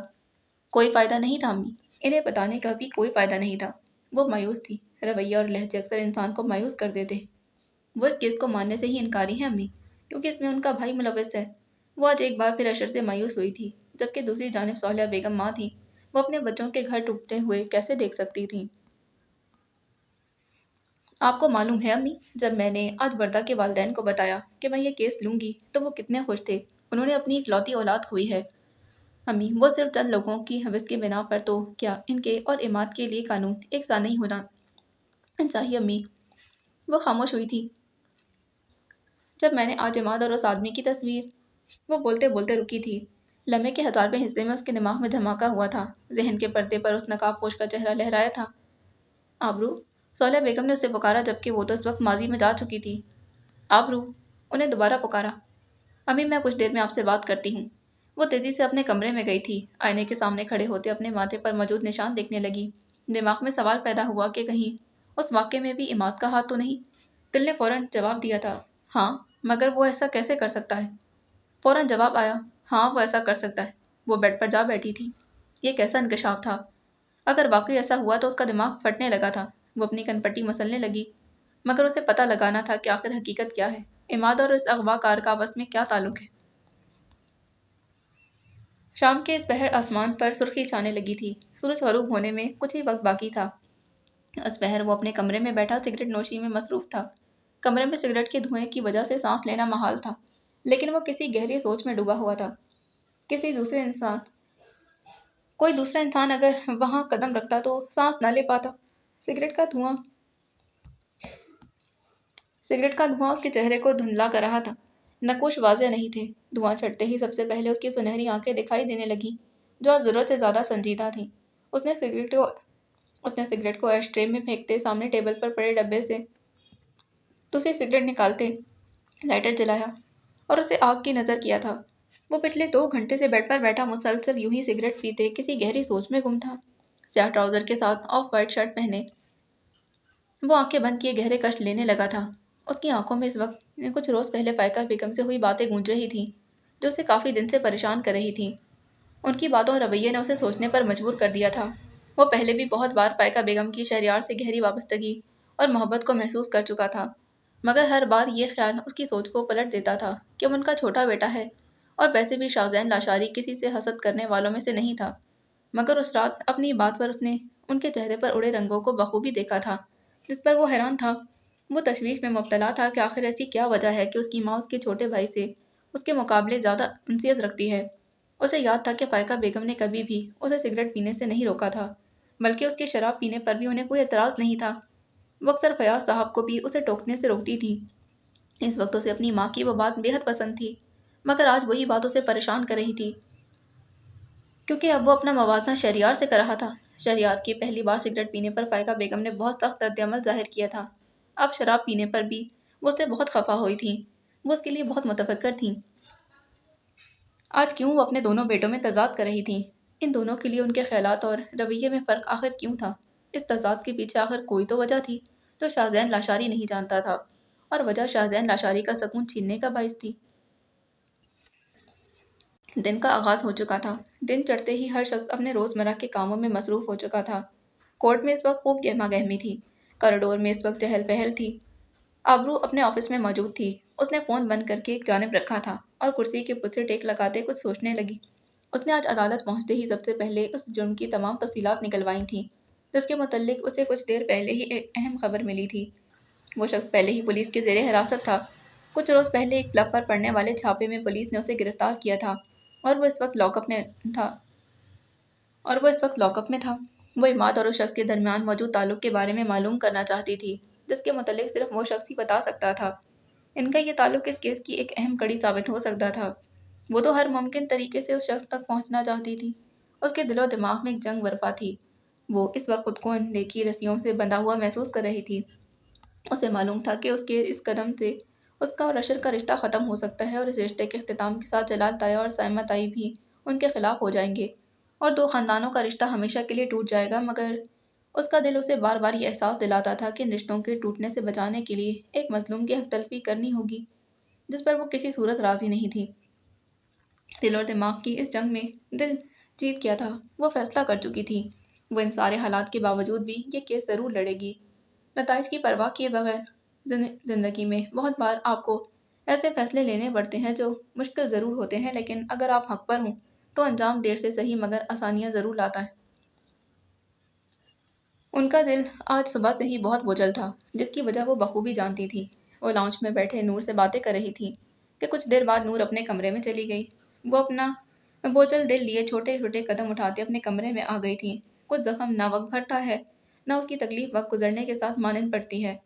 A: कोई फ़ायदा नहीं था अम्मी। इन्हें बताने का भी कोई फ़ायदा नहीं था। वो मायूस थी। रवैया और लहजे अक्सर इंसान को मायूस कर देते हैं। वो इस केस को मानने से ही इनकारी हैं अम्मी, क्योंकि इसमें उनका भाई मुलविस है। वो आज एक बार फिर अशर से मायूस हुई थी, जबकि दूसरी जानिब सौलिया बेगम माँ थी। वो अपने बच्चों के घर टूटते हुए कैसे देख सकती थी? आपको मालूम है अम्मी, जब मैंने आज वर्दा के वालिदैन को बताया कि मैं ये केस लूंगी, तो वो कितने खुश थे। उन्होंने अपनी इकलौती औलाद खोई है। अम्मी, वो सिर्फ चंद लोगों की हवस की बिना पर तो क्या इनके और इमाद के लिए कानून एक सा नहीं होना चाहिए अम्मी। वो खामोश हुई थी जब मैंने आज इमाद और उस आदमी की तस्वीर। वो बोलते बोलते रुकी थी। लम्हे के 1000वें हिस्से में उसके दिमाग में धमाका हुआ था। जहन के पर्दे पर उस नकाबपोश का चेहरा लहराया था। आबरू, सौलिया बेगम ने उसे पुकारा, जबकि वो तो इस वक्त माजी में जा चुकी थी। आबरू, उन्हें दोबारा पुकारा। अम्मी, मैं कुछ देर में आपसे बात करती हूँ। वो तेजी से अपने कमरे में गई थी। आईने के सामने खड़े होते अपने माथे पर मौजूद निशान देखने लगी। दिमाग में सवाल पैदा हुआ कि कहीं उस वाक़ये में भी इमाद का हाथ तो नहीं। दिल ने फौरन जवाब दिया था, हाँ, मगर वो ऐसा कैसे कर सकता है? फौरन जवाब आया, हाँ, वो ऐसा कर सकता है। वो बेड पर जा बैठी थी। ये कैसा इंकशाफ था? अगर वाकई ऐसा हुआ तो उसका दिमाग फटने लगा था। वो अपनी कनपट्टी मसलने लगी। मगर उसे पता लगाना था कि आखिर हकीकत क्या है। इमाद और इस अगवाकार का आपस में क्या ताल्लुक है? शाम के इस पहर आसमान पर सुर्खी छाने लगी थी। सूरज गरूब होने में कुछ ही वक्त बाकी था। उस पहर वो अपने कमरे में बैठा सिगरेट नोशी में मसरूफ था। कमरे में सिगरेट के धुएं की वजह से सांस लेना महाल था, लेकिन वो किसी गहरी सोच में डूबा हुआ था। किसी दूसरे इंसान कोई दूसरा इंसान अगर वहां कदम रखता तो सांस न ले पाता। सिगरेट का धुआं सिगरेट का धुआं उसके चेहरे को धुंधला कर रहा था। नक्कुश वाज़ेह नहीं थे। धुआं छटते ही सबसे पहले उसकी सुनहरी आंखें दिखाई देने लगीं, जो आज ज़रूरत से ज़्यादा संजीदा थीं। उसने सिगरेट को एशट्रे में फेंकते सामने टेबल पर पड़े डब्बे से दूसरी सिगरेट निकालते लाइटर जलाया और उसे आग की नज़र किया था। वो पिछले 2 घंटे से बेड पर बैठा मुसलसल यूं ही सिगरेट पीते किसी गहरी सोच में गुम था। स्याह ट्राउज़र के साथ ऑफ वाइट शर्ट पहने वो आंखें बंद किए गहरे कष्ट लेने लगा था। उसकी आंखों में इस वक्त कुछ रोज़ पहले फ़ायका बेगम से हुई बातें गूंज रही थीं, जो उसे काफ़ी दिन से परेशान कर रही थीं। उनकी बातों और रवैये ने उसे सोचने पर मजबूर कर दिया था। वो पहले भी बहुत बार फ़ायका बेगम की शहरयार से गहरी वाबस्तगी और मोहब्बत को महसूस कर चुका था, मगर हर बार ये ख्याल उसकी सोच को पलट देता था कि वो उनका छोटा बेटा है। और वैसे भी शाहज़ैन लाशारी किसी से हसद करने वालों में से नहीं था। मगर उस रात अपनी बात पर उसने उनके चेहरे पर उड़े रंगों को बखूबी देखा था, जिस पर वो हैरान था। वो तशवीश में मुब्तला था कि आखिर ऐसी क्या वजह है कि उसकी माँ उसके छोटे भाई से उसके मुकाबले ज़्यादा उनसियत रखती है। उसे याद था कि फ़ायका बेगम ने कभी भी उसे सिगरेट पीने से नहीं रोका था, बल्कि उसके शराब पीने पर भी उन्हें कोई एतराज़ नहीं था। वो अक्सर फयाज साहब को भी उसे टोकने से रोकती थी। इस वक्त उसे अपनी माँ की वो बात बेहद पसंद थी, मगर आज वही बात उसे परेशान कर रही थी, क्योंकि अब वो अपना मवाजना शहरयार से कर रहा था। शहरयार की पहली बार सिगरेट पीने पर फ़ायका बेगम ने बहुत सख्त रद्द-ए-अमल ज़ाहिर किया था। अब शराब पीने पर भी वो उससे बहुत खफा हुई थीं। वो उसके लिए बहुत मुतफक्किर थीं। आज क्यों वो अपने दोनों बेटों में तज़ाद कर रही थीं? इन दोनों के लिए उनके ख़यालात और रवैये में फ़र्क आखिर क्यों था? इस तज़ाद के पीछे आखिर कोई तो वजह थी, जो शाहज़ैन लाशारी नहीं जानता था, और वजह शाहज़ैन लाशारी का सकून छीनने का बाइस थी। दिन का आगाज़ हो चुका था। दिन चढ़ते ही हर शख्स अपने रोज़मर्रा के कामों में मसरूफ़ हो चुका था। कोर्ट में इस वक्त खूब गहमा-गहमी थी। कॉरिडोर में इस वक्त चहल-पहल थी। आबरू अपने ऑफिस में मौजूद थी। उसने फ़ोन बंद करके एक जानिब रखा था और कुर्सी के पुछ से टेक लगाते कुछ सोचने लगी। उसने आज अदालत पहुंचते ही सबसे पहले उस जुर्म की तमाम तफसीलात निकलवाई थीं। جس کے متعلق اسے کچھ دیر پہلے ہی ایک اہم خبر ملی تھی۔ وہ شخص پہلے ہی پولیس کے زیر حراست تھا۔ کچھ روز پہلے ایک کلب پر پڑنے والے چھاپے میں پولیس نے اسے گرفتار کیا تھا اور وہ اس وقت لاک اپ میں تھا۔ وہ عماد اور اس شخص کے درمیان موجود تعلق کے بارے میں معلوم کرنا چاہتی تھی، جس کے متعلق صرف وہ شخص ہی بتا سکتا تھا۔ ان کا یہ تعلق اس کیس کی ایک اہم کڑی ثابت ہو سکتا تھا۔ وہ تو ہر ممکن طریقے سے اس شخص تک پہنچنا چاہتی تھی۔ اس کے دل و دماغ میں ایک جنگ برپا تھی۔ وہ اس وقت خود کو اندیکھی رسیوں سے بندھا ہوا محسوس کر رہی تھی۔ اسے معلوم تھا کہ اس کے اس قدم سے اس کا اور اشر کا رشتہ ختم ہو سکتا ہے، اور اس رشتے کے اختتام کے ساتھ جلال تائی اور سائمہ تائی بھی ان کے خلاف ہو جائیں گے اور دو خاندانوں کا رشتہ ہمیشہ کے لیے ٹوٹ جائے گا۔ مگر اس کا دل اسے بار بار یہ احساس دلاتا تھا کہ ان رشتوں کے ٹوٹنے سے بچانے کے لیے ایک مظلوم کی حق تلفی کرنی ہوگی، جس پر وہ کسی صورت راضی نہیں تھی۔ دل اور دماغ کی اس جنگ میں دل جیت گیا تھا۔ وہ فیصلہ کر چکی تھی۔ وہ ان سارے حالات کے باوجود بھی یہ کیس ضرور لڑے گی، نتائج کی پرواہ کیے بغیر۔ زندگی میں بہت بار آپ کو ایسے فیصلے لینے پڑتے ہیں جو مشکل ضرور ہوتے ہیں، لیکن اگر آپ حق پر ہوں تو انجام دیر سے صحیح مگر آسانیاں ضرور لاتا ہے۔ ان کا دل آج صبح سے ہی بہت بوجھل تھا، جس کی وجہ وہ بخوبی جانتی تھی۔ وہ لاؤنج میں بیٹھے نور سے باتیں کر رہی تھی کہ کچھ دیر بعد نور اپنے کمرے میں چلی گئی۔ وہ اپنا بوجھل دل لیے چھوٹے چھوٹے قدم اٹھاتے اپنے کمرے میں آ گئی تھی۔ کچھ زخم نہ وقت بھرتا ہے، نہ اس کی تکلیف وقت گزرنے کے ساتھ مانند پڑتی ہے۔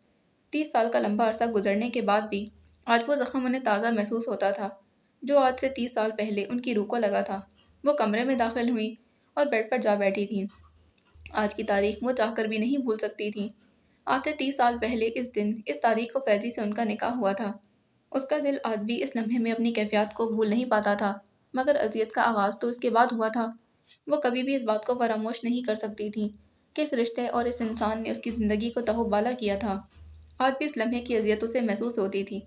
A: 30 سال کا لمبا عرصہ گزرنے کے بعد بھی آج وہ زخم انہیں تازہ محسوس ہوتا تھا، جو آج سے 30 سال پہلے ان کی روح کو لگا تھا۔ وہ کمرے میں داخل ہوئی اور بیڈ پر جا بیٹھی تھی۔ آج کی تاریخ وہ چاہ کر بھی نہیں بھول سکتی تھی۔ آج سے 30 سال پہلے اس دن، اس تاریخ کو فیضی سے ان کا نکاح ہوا تھا۔ اس کا دل آج بھی اس لمحے میں اپنی کیفیات کو بھول نہیں پاتا تھا، مگر اذیت کا آغاز تو اس کے بعد ہوا تھا۔ وہ کبھی بھی اس بات کو فراموش نہیں کر سکتی تھی کہ اس رشتے اور اس انسان نے اس کی زندگی کو تہو بالا کیا تھا۔ آج بھی اس لمحے کی اذیت اسے محسوس ہوتی تھی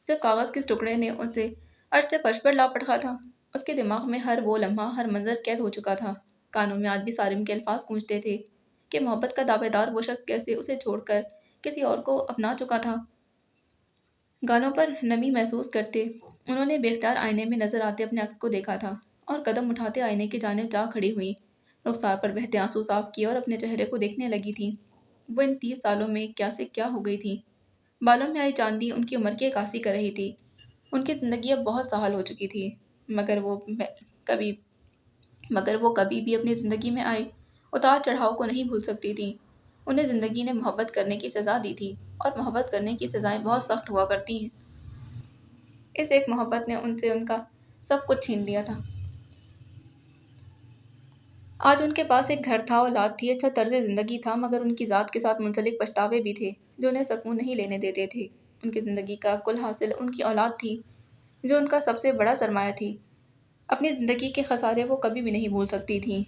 A: جب کاغذ کے ٹکڑے نے اسے عرش سے فرش پر لا پٹکا تھا۔ اس کے دماغ میں ہر وہ لمحہ، ہر منظر قید ہو چکا تھا۔ کانوں میں آج بھی صارم کے الفاظ گونجتے تھے کہ محبت کا دعوے دار وہ شخص کیسے اسے چھوڑ کر کسی اور کو اپنا چکا تھا۔ گالوں پر نمی محسوس کرتے انہوں نے بے اختیار آئینے میں نظر آتے اپنے عکس کو دیکھا تھا اور قدم اٹھاتے آئینے کی جانب جا کھڑی ہوئی، رخسار پر بہتے آنسو صاف کیے اور اپنے چہرے کو دیکھنے لگی تھی۔ وہ ان 30 سالوں میں کیا سے کیا ہو گئی تھی۔ بالوں میں آئی چاندی ان کی عمر کی عکاسی کر رہی تھی۔ ان کی زندگی اب بہت سہل ہو چکی تھی، مگر وہ کبھی بھی اپنی زندگی میں آئے اتار چڑھاؤ کو نہیں بھول سکتی تھی۔ انہیں زندگی نے محبت کرنے کی سزا دی تھی، اور محبت کرنے کی سزائیں بہت سخت ہوا کرتی ہیں۔ اس ایک محبت نے ان سے ان کا سب کچھ چھین لیا تھا۔ آج ان کے پاس ایک گھر تھا، اولاد تھی، اچھا طرز زندگی تھا، مگر ان کی ذات کے ساتھ منسلک پچھتاوے بھی تھے جو انہیں سکون نہیں لینے دیتے تھے۔ ان کی زندگی کا کل حاصل ان کی اولاد تھی، جو ان کا سب سے بڑا سرمایہ تھی۔ اپنی زندگی کے خسارے وہ کبھی بھی نہیں بھول سکتی تھیں۔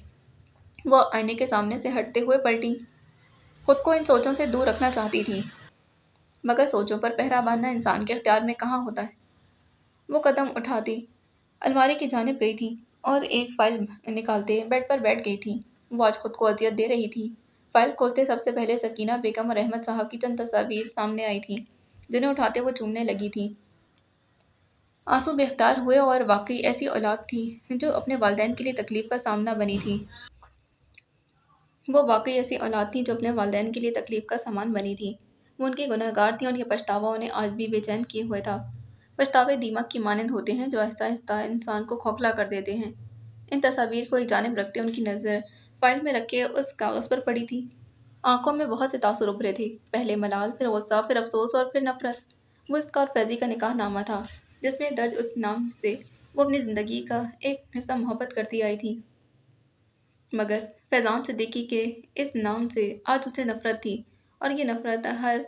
A: وہ آئینے کے سامنے سے ہٹتے ہوئے پلٹیں، خود کو ان سوچوں سے دور رکھنا چاہتی تھیں، مگر سوچوں پر پہرا باندھنا انسان کے اختیار میں کہاں ہوتا ہے۔ وہ قدم اٹھاتی الماری کی جانب گئی تھی اور ایک فائل نکالتے بیڈ پر بیٹھ گئی تھی۔ وہ آج خود کو اذیت دے رہی تھی۔ فائل کھولتے سب سے پہلے سکینہ بیگم اور احمد صاحب کی چند تصاویر سامنے آئی تھیں، جنہیں اٹھاتے وہ چومنے لگی تھی۔ آنسو بے اختیار ہوئے، اور واقعی ایسی اولاد تھی جو اپنے والدین کے لیے تکلیف کا سامنا بنی تھی۔ وہ واقعی ایسی اولاد تھی جو اپنے والدین کے لیے تکلیف کا سامان بنی تھی۔ وہ ان کی گنہگار تھیں، اور یہ پچھتاوا انہیں آج بھی بے چین کیے ہوئے تھا۔ پچھتاوے دیمک کی مانند ہوتے ہیں جو آہستہ آہستہ انسان کو کھوکھلا کر دیتے ہیں۔ ان تصاویر کو ایک جانب رکھتے ان کی نظر فائل میں رکھے اس کاغذ پر پڑی تھی۔ آنکھوں میں بہت سے تاثر ابھرے تھے، پہلے ملال، پھر غصہ، پھر افسوس اور پھر نفرت۔ وہ اس کا اور فیضی کا نکاح نامہ تھا، جس میں درج اس نام سے وہ اپنی زندگی کا ایک حصہ محبت کرتی آئی تھی، مگر فیضان صدیقی کے اس نام سے آج اسے نفرت تھی، اور یہ نفرت ہر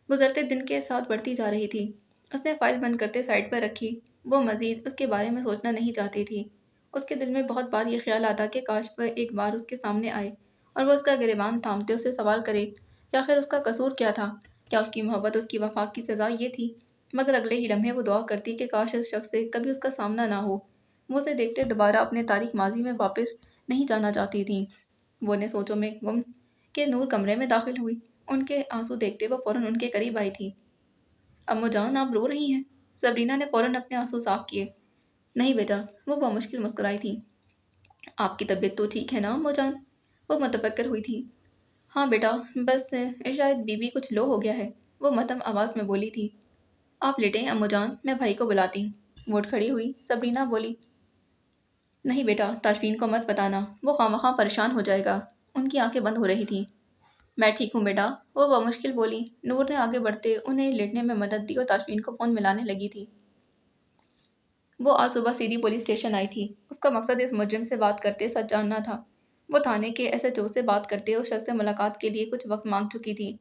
A: گزرتے دن کے ساتھ بڑھتی جا رہی تھی۔ اس نے فائل بند کرتے سائڈ پر رکھی۔ وہ مزید اس کے بارے میں سوچنا نہیں چاہتی تھی۔ اس کے دل میں بہت بار یہ خیال آتا کہ کاش وہ ایک بار اس کے سامنے آئے اور وہ اس کا گریبان تھامتے اسے سوال کرے کہ آخر اس کا قصور کیا تھا، کیا اس کی محبت اس کی وفا کی سزا یہ تھی؟ مگر اگلے ہی لمحے وہ دعا کرتی کہ کاش اس شخص سے کبھی اس کا سامنا نہ ہو۔ وہ اسے دیکھتے دوبارہ اپنے تاریک ماضی میں واپس نہیں جانا چاہتی تھی۔ وہ نے سوچوں میں گم کہ نور کمرے میں داخل ہوئی۔ ان کے آنسو دیکھتے وہ فوراً ان کے قریب آئی تھی۔ اماں جان، آپ رو رہی ہیں؟ سبرینا نے فوراً اپنے آنسو صاف کیے۔ نہیں بیٹا، وہ بمشکل مسکرائی تھی۔ آپ کی طبیعت تو ٹھیک ہے نا اماں جان؟ وہ متفکر ہوئی تھی۔ ہاں بیٹا، بس شاید بی بی کچھ لو ہو گیا ہے، وہ مدھم آواز میں بولی تھی۔ آپ لیٹیں امو جان، میں بھائی کو بلاتی ہوں۔ وہ اٹھ کھڑی ہوئی۔ سبرینا بولی، نہیں بیٹا، تاشفین کو مت بتانا، وہ خواہ پریشان ہو جائے گا۔ ان کی آنکھیں بند ہو رہی تھیں۔ میں ٹھیک ہوں بیٹا، وہ بمشکل بولی۔ نور نے آگے بڑھتے انہیں لیٹنے میں مدد دی اور تاشفین کو فون ملانے لگی تھی۔ وہ آج صبح سیدھی پولیس اسٹیشن آئی تھی۔ اس کا مقصد اس مجرم سے بات کرتے سچ جاننا تھا۔ وہ تھانے کے ایس ایچ او سے بات کرتے اس شخص سے ملاقات کے لیے کچھ وقت مانگ چکی تھی۔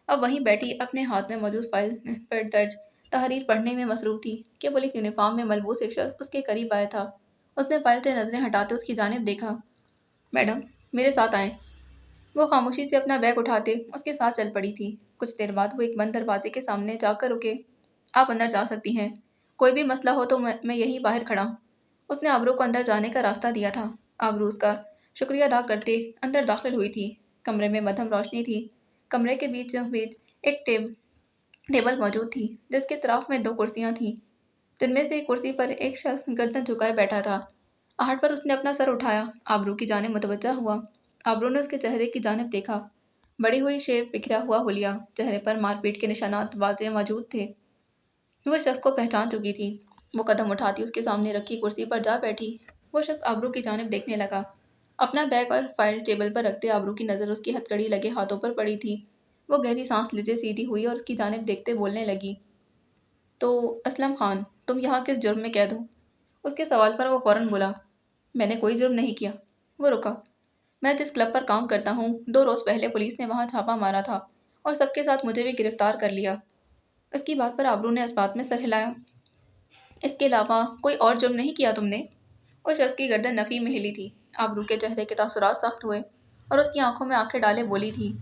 A: اب وہیں بیٹھی اپنے ہاتھ میں موجود فائل پر درج تحریر پڑھنے میں مصروف تھی کہ پولیس یونیفارم میں ملبوس ایک شخص اس کے قریب آیا تھا۔ اس نے فائل سے نظریں ہٹاتے اس کی جانب دیکھا۔ میڈم، میرے ساتھ آئیں۔ وہ خاموشی سے اپنا بیگ اٹھاتے اس کے ساتھ چل پڑی تھی۔ کچھ دیر بعد وہ ایک بند دروازے کے سامنے جا کر رکے۔ آپ اندر جا سکتی ہیں، کوئی بھی مسئلہ ہو تو میں یہیں باہر کھڑا ہوں۔ اس نے آبرو کو اندر جانے کا راستہ دیا تھا۔ آبرو اس کا شکریہ ادا کرتے اندر داخل ہوئی تھی۔ کمرے میں مدھم روشنی تھی۔ کمرے کے بیچ ایک ٹیبل موجود تھی جس کے اطراف میں 2 کرسیاں تھیں، جن میں سے ایک کرسی پر ایک شخص گردن جھکائے بیٹھا تھا۔ آہٹ پر اس نے اپنا سر اٹھایا، آبرو کی جانب متوجہ ہوا۔ آبرو نے اس کے چہرے کی جانب دیکھا۔ بڑی ہوئی شیپ، بکھرا ہوا حلیہ، چہرے پر مار پیٹ کے نشانات واضح موجود تھے۔ وہ شخص کو پہچان چکی تھی۔ وہ قدم اٹھاتی اس کے سامنے رکھی کرسی پر جا بیٹھی۔ وہ شخص آبرو کی جانب دیکھنے لگا۔ اپنا بیگ اور فائل ٹیبل پر رکھتے آبرو کی نظر اس کی ہتھکڑی لگے ہاتھوں پر پڑی تھی۔ وہ گہری سانس لیتے سیدھی ہوئی اور اس کی جانب دیکھتے بولنے لگی، تو اسلم خان، تم یہاں کس جرم میں قید ہو؟ اس کے سوال پر وہ فوراً بولا، میں نے کوئی جرم نہیں کیا۔ وہ رکا۔ میں جس کلب پر کام کرتا ہوں، 2 روز پہلے پولیس نے وہاں چھاپا مارا تھا اور سب کے ساتھ مجھے بھی گرفتار کر لیا۔ اس کی بات پر آبرو نے اس بات میں سر ہلایا۔ اس کے علاوہ کوئی اور جرم نہیں کیا تم نے؟ اس شخص کی گردن نفی میں ہلی تھی۔ آبرو کے چہرے کے تاثرات سخت ہوئے اور اس کی آنکھوں میں آنکھیں ڈالے بولی تھی،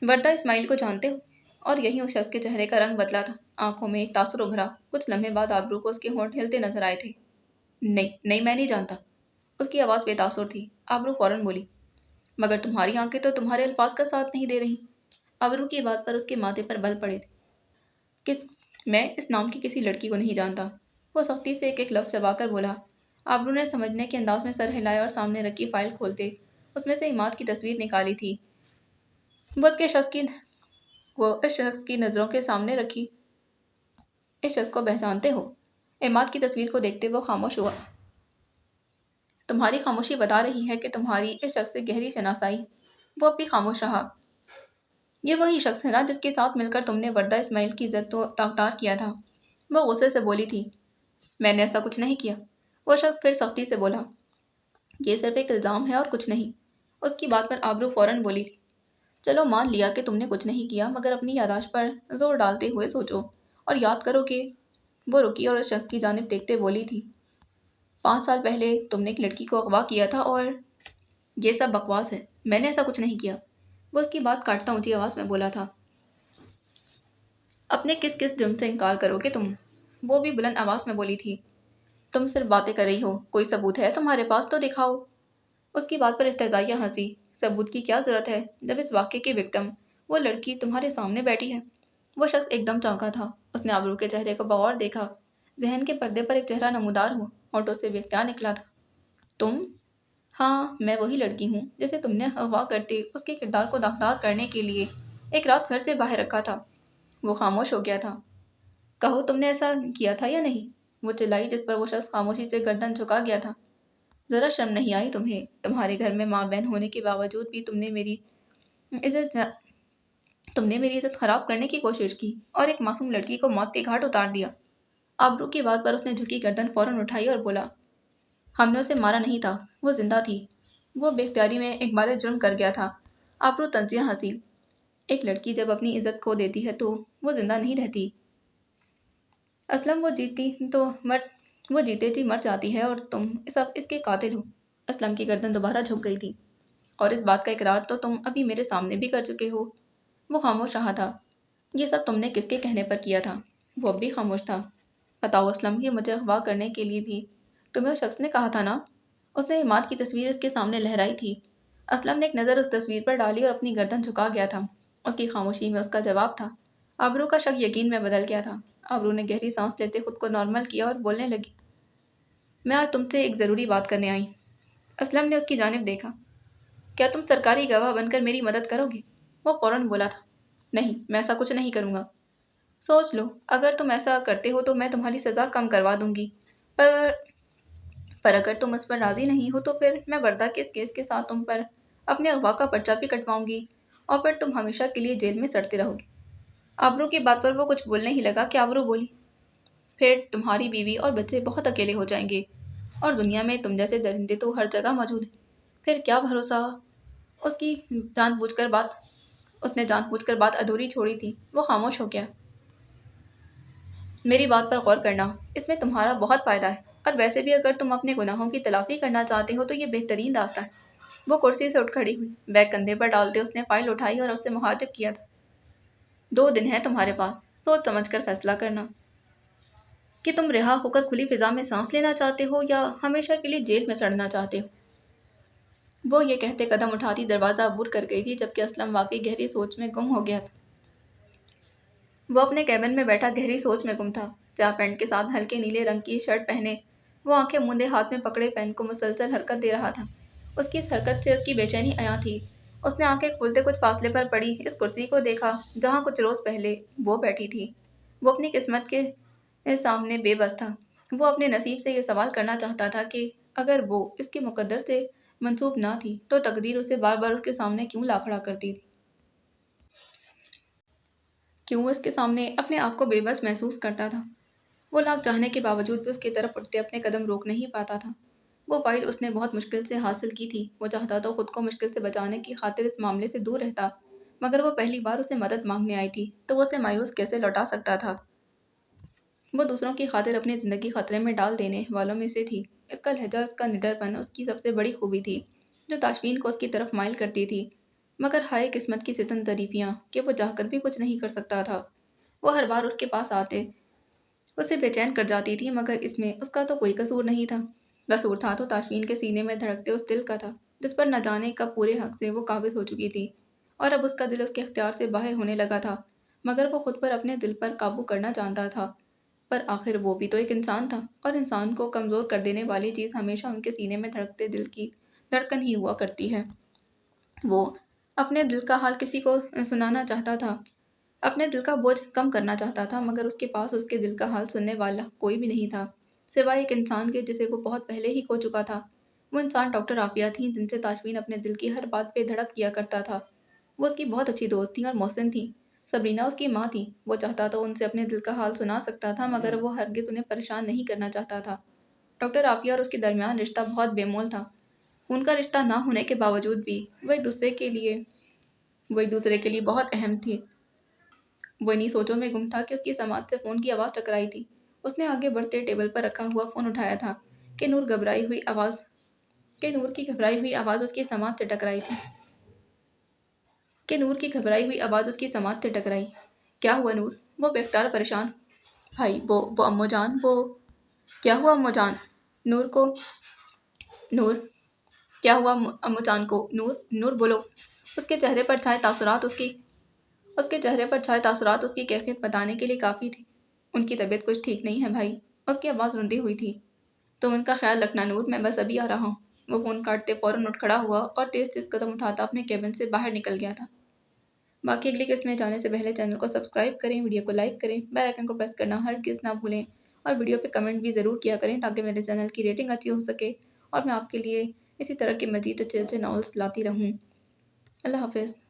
A: وردہ اسماعیل کو جانتے ہو؟ اور یہیں اس شخص کے چہرے کا رنگ بدلا تھا۔ آنکھوں میں ایک تاثر ابھرا۔ کچھ لمحے بعد آبرو کو اس کے ہونٹ ہلتے نظر آئے تھے۔ نہیں میں نہیں جانتا۔ اس کی آواز بے تاثر تھی۔ آبرو فوراً بولی، مگر تمہاری آنکھیں تو تمہارے الفاظ کا ساتھ نہیں دے رہی۔ آبرو کی بات پر اس کے ماتھے پر بل پڑے تھے کہ میں اس نام کی کسی لڑکی کو نہیں جانتا۔ وہ سختی سے ایک لفظ چبا کر بولا۔ آبرو نے سمجھنے کے انداز میں سر ہلایا اور سامنے رکھی فائل کھولتے اس میں سے عماد کی تصویر نکالی تھی۔ وہ اس شخص کی نظروں کے سامنے رکھی۔ اس شخص کو پہچانتے ہو؟ عماد کی تصویر کو دیکھتے وہ خاموش ہوا۔ تمہاری خاموشی بتا رہی ہے کہ تمہاری اس شخص سے گہری شناسائی۔ وہ اب بھی خاموش رہا۔ یہ وہی شخص ہے نا جس کے ساتھ مل کر تم نے وردہ اسماعیل کی عزت کو داغدار کیا تھا؟ وہ غصے سے بولی تھی۔ میں نے ایسا کچھ نہیں کیا۔ وہ شخص پھر سختی سے بولا، یہ صرف ایک الزام ہے اور کچھ نہیں۔ اس کی بات پر آبرو فوراً بولی تھی، چلو مان لیا کہ تم نے کچھ نہیں کیا، مگر اپنی یادداشت پر زور ڈالتے ہوئے سوچو اور یاد کرو کہ… وہ رکی اور اس شخص کی جانب دیکھتے بولی تھی، 5 سال پہلے تم نے ایک لڑکی کو اغوا کیا تھا اور… یہ سب بکواس ہے، میں نے ایسا کچھ نہیں کیا۔ وہ اس کی بات کاٹتا اونچی آواز میں بولا تھا، اپنے کس جرم سے انکار کرو گے تم؟ وہ بھی بلند آواز میں بولی تھی، تم صرف باتیں کر رہی ہو، کوئی ثبوت ہے تمہارے پاس تو دکھاؤ۔ اس کی بات پر استہزائیہ ہنسی، ثبوت کی کیا ضرورت ہے جب اس واقعے کی وکٹم وہ لڑکی تمہارے سامنے بیٹھی ہے؟ وہ شخص ایک دم چونکا تھا۔ اس نے آبرو کے چہرے کو بغور دیکھا۔ ذہن کے پردے پر ایک چہرہ نمودار ہوا، ہونٹوں سے بھی کیا نکلا تھا، تم؟ ہاں، میں وہی لڑکی ہوں جسے تم نے اغوا کرتے اس کے کردار کو داغدار کرنے کے لیے ایک رات گھر سے باہر رکھا تھا۔ وہ خاموش ہو گیا تھا۔ کہو تم نے ایسا کیا تھا یا نہیں؟ وہ چلائی، جس پر وہ شخص خاموشی سے گردن جھکا گیا تھا۔ ذرا شرم نہیں آئی تمہیں؟ تمہارے گھر میں ماں بہن ہونے کے باوجود بھی تم نے میری عزت خراب کرنے کی کوشش کی اور ایک معصوم لڑکی کو موت کے گھاٹ اتار دیا۔ آبرو کی بات پر اس نے جھکی گردن فوراً اٹھائی اور بولا، ہم نے اسے مارا نہیں تھا، وہ زندہ تھی۔ وہ بے اختیاری میں ایک بار جرم کر گیا تھا۔ آبرو طنزیہ ہنسی، ایک لڑکی جب اپنی عزت کھو دیتی ہے تو وہ زندہ نہیں رہتی۔ اسلم، وہ جیتے جی مر جاتی ہے اور تم سب اس کے قاتل ہو۔ اسلم کی گردن دوبارہ جھک گئی تھی، اور اس بات کا اقرار تو تم ابھی میرے سامنے بھی کر چکے ہو۔ وہ خاموش رہا تھا۔ یہ سب تم نے کس کے کہنے پر کیا تھا؟ وہ اب بھی خاموش تھا۔ بتاؤ اسلم، یہ مجھے اغوا کرنے کے لیے بھی تمہیں اس شخص نے کہا تھا نا؟ اس نے عماد کی تصویر اس کے سامنے لہرائی تھی۔ اسلم نے ایک نظر اس تصویر پر ڈالی اور اپنی گردن جھکا گیا تھا۔ اس کی خاموشی میں اس کا جواب تھا۔ آبرو کا شک یقین میں بدل گیا تھا۔ آبرو نے گہری سانس لیتے خود کو نارمل کیا اور بولنے لگی، میں آج تم سے ایک ضروری بات کرنے آئی۔ اسلم نے اس کی جانب دیکھا۔ क्या तुम सरकारी गवाह बनकर मेरी मदद करोगे? वो फौरन बोला था, नहीं, मैं ऐसा कुछ नहीं करूँगा। सोच लो, अगर तुम ऐसा करते हो तो मैं तुम्हारी सज़ा कम करवा दूँगी। पर पर अगर तुम उस पर राज़ी नहीं हो तो फिर मैं वर्दा के इस केस के साथ तुम पर अपने अगवा का पर्चा भी कटवाऊँगी और फिर तुम हमेशा के लिए जेल में सड़ते रहोगे। आबरू की बात पर वो कुछ बोलने ही लगा कि आबरू बोली, फिर तुम्हारी बीवी और बच्चे बहुत अकेले हो जाएंगे और दुनिया में तुम जैसे दरिंदे तो हर जगह मौजूद हैं। फिर क्या भरोसा। उसकी जानबूझकर बात उसने जानबूझकर बात अधूरी छोड़ी थी। वो खामोश हो गया। मेरी बात पर गौर करना, इसमें तुम्हारा बहुत फ़ायदा है और वैसे भी अगर तुम अपने गुनाहों की तलाफ़ी करना चाहते हो तो ये बेहतरीन रास्ता है। वो कुर्सी से उठ खड़ी हुई। बैग कंधे पर डालते उसने फ़ाइल उठाई और उससे मुखातिब किया था, 2 दिन है तुम्हारे पास, सोच समझ कर फैसला करना कि तुम रिहा होकर खुली फ़िज़ा में सांस लेना चाहते हो या हमेशा के लिए जेल में सड़ना चाहते हो। वो ये कहते कदम उठाती दरवाज़ा अबूर कर गई थी जबकि असलम वाकई गहरी सोच में गुम हो गया था। वो अपने कैबिन में बैठा गहरी सोच में गुम था। स्याह पैंट के साथ हल्के नीले रंग की शर्ट पहने वो आंखें मूंदे हाथ में पकड़े पेन को मुसलसल हरकत दे रहा था। उसकी इस हरकत से उसकी बेचैनी आया थी। उसने आंखें खोलते कुछ फासले पर पड़ी इस कुर्सी को देखा जहाँ कुछ रोज़ पहले वो बैठी थी। वो अपनी किस्मत के सामने बेबस था। वो अपने नसीब से ये सवाल करना चाहता था कि अगर वो इसके मुकद्दर से मंसूब ना थी तो तकदीर उसे बार बार उसके सामने क्यों ला खड़ा करती थी। क्यों उसके सामने अपने आप को बेबस महसूस करता था। वो लाख चाहने के बावजूद भी उसकी तरफ उठते अपने कदम रोक नहीं पाता था। वो फाइल उसने बहुत मुश्किल से हासिल की थी। वो चाहता तो खुद को मुश्किल से बचाने की खातिर इस मामले से दूर रहता, मगर वो पहली बार उसे मदद मांगने आई थी तो वो उसे मायूस कैसे लौटा सकता था। वो दूसरों की खातिर अपनी ज़िंदगी खतरे में डाल देने वालों में से थी। इसका लहजा, इसका निडरपन उसकी सबसे बड़ी खूबी थी जो ताशफीन को उसकी तरफ माइल करती थी। मगर हाय किस्मत की सितम तरीफियाँ कि वो चाहकर भी कुछ नहीं कर सकता था। वो हर बार उसके पास आते उसे बेचैन कर जाती थी, मगर इसमें उसका तो कोई कसूर नहीं था। कसूर था तो ताशफीन के सीने में धड़कते उस दिल का था जिस पर न जाने कब पूरे हक से वो काबिज हो चुकी थी और अब उसका दिल उसके अख्तियार से बाहर होने लगा था। मगर वो खुद पर अपने दिल पर काबू करना जानता था। पर आखिर वो भी तो एक इंसान था और इंसान को कमज़ोर कर देने वाली चीज़ हमेशा उनके सीने में धड़कते दिल की धड़कन ही हुआ करती है। वो अपने दिल का हाल किसी को सुनाना चाहता था, अपने दिल का बोझ कम करना चाहता था, मगर उसके पास उसके दिल का हाल सुनने वाला कोई भी नहीं था, सिवाय एक इंसान के जिसे वो बहुत पहले ही खो चुका था। वो इंसान डॉक्टर आफिया थी जिनसे ताशमीन अपने दिल की हर बात पे धड़क किया करता था। वो उसकी बहुत अच्छी दोस्त थी और मोहसिन थी। सबरीना उसकी माँ थी। वो चाहता तो उनसे अपने दिल का हाल सुना सकता था, मगर वो हरगिज़ उन्हें परेशान नहीं करना चाहता था। डॉक्टर आफिया और उसके दरमियान रिश्ता बहुत बेमोल था। उनका रिश्ता ना होने के बावजूद भी वो एक दूसरे के लिए बहुत अहम थे। वो इन्हीं सोचों में गुम था कि उसकी समाज से फ़ोन की आवाज़ टकराई थी। उसने आगे बढ़ते टेबल पर रखा हुआ फ़ोन उठाया था कि नूर की घबराई हुई आवाज़ उसकी समाज से टकराई थी क्या हुआ नूर? वो बेख्तियार परेशान। भाई वो अम्मो जान, वो क्या हुआ अम्मो जान? नूर को नूर क्या हुआ अम्मो जान को? नूर बोलो। उसके चेहरे पर छाए तासुरात उसकी कैफियत बताने के लिए काफ़ी थे। उनकी तबीयत कुछ ठीक नहीं है भाई। उसकी आवाज़ रुंधी हुई थी। तुम उनका ख्याल रखना नूर, मैं बस अभी आ रहा हूँ। वो फ़ोन काटते फ़ौरन उठ खड़ा हुआ और तेज़ तेज़ कदम उठाता अपने केबिन से बाहर निकल गया था। बाकी अगली किस्त में जाने से पहले चैनल को सब्सक्राइब करें, वीडियो को लाइक करें, बेल आइकन को प्रेस करना हरगिज़ ना भूलें और वीडियो पे कमेंट भी ज़रूर किया करें ताकि मेरे चैनल की रेटिंग अच्छी हो सके और मैं आपके लिए इसी तरह के मज़ीद अच्छे अच्छे नॉवेल्स लाती रहूँ। अल्लाह हाफ़िज़।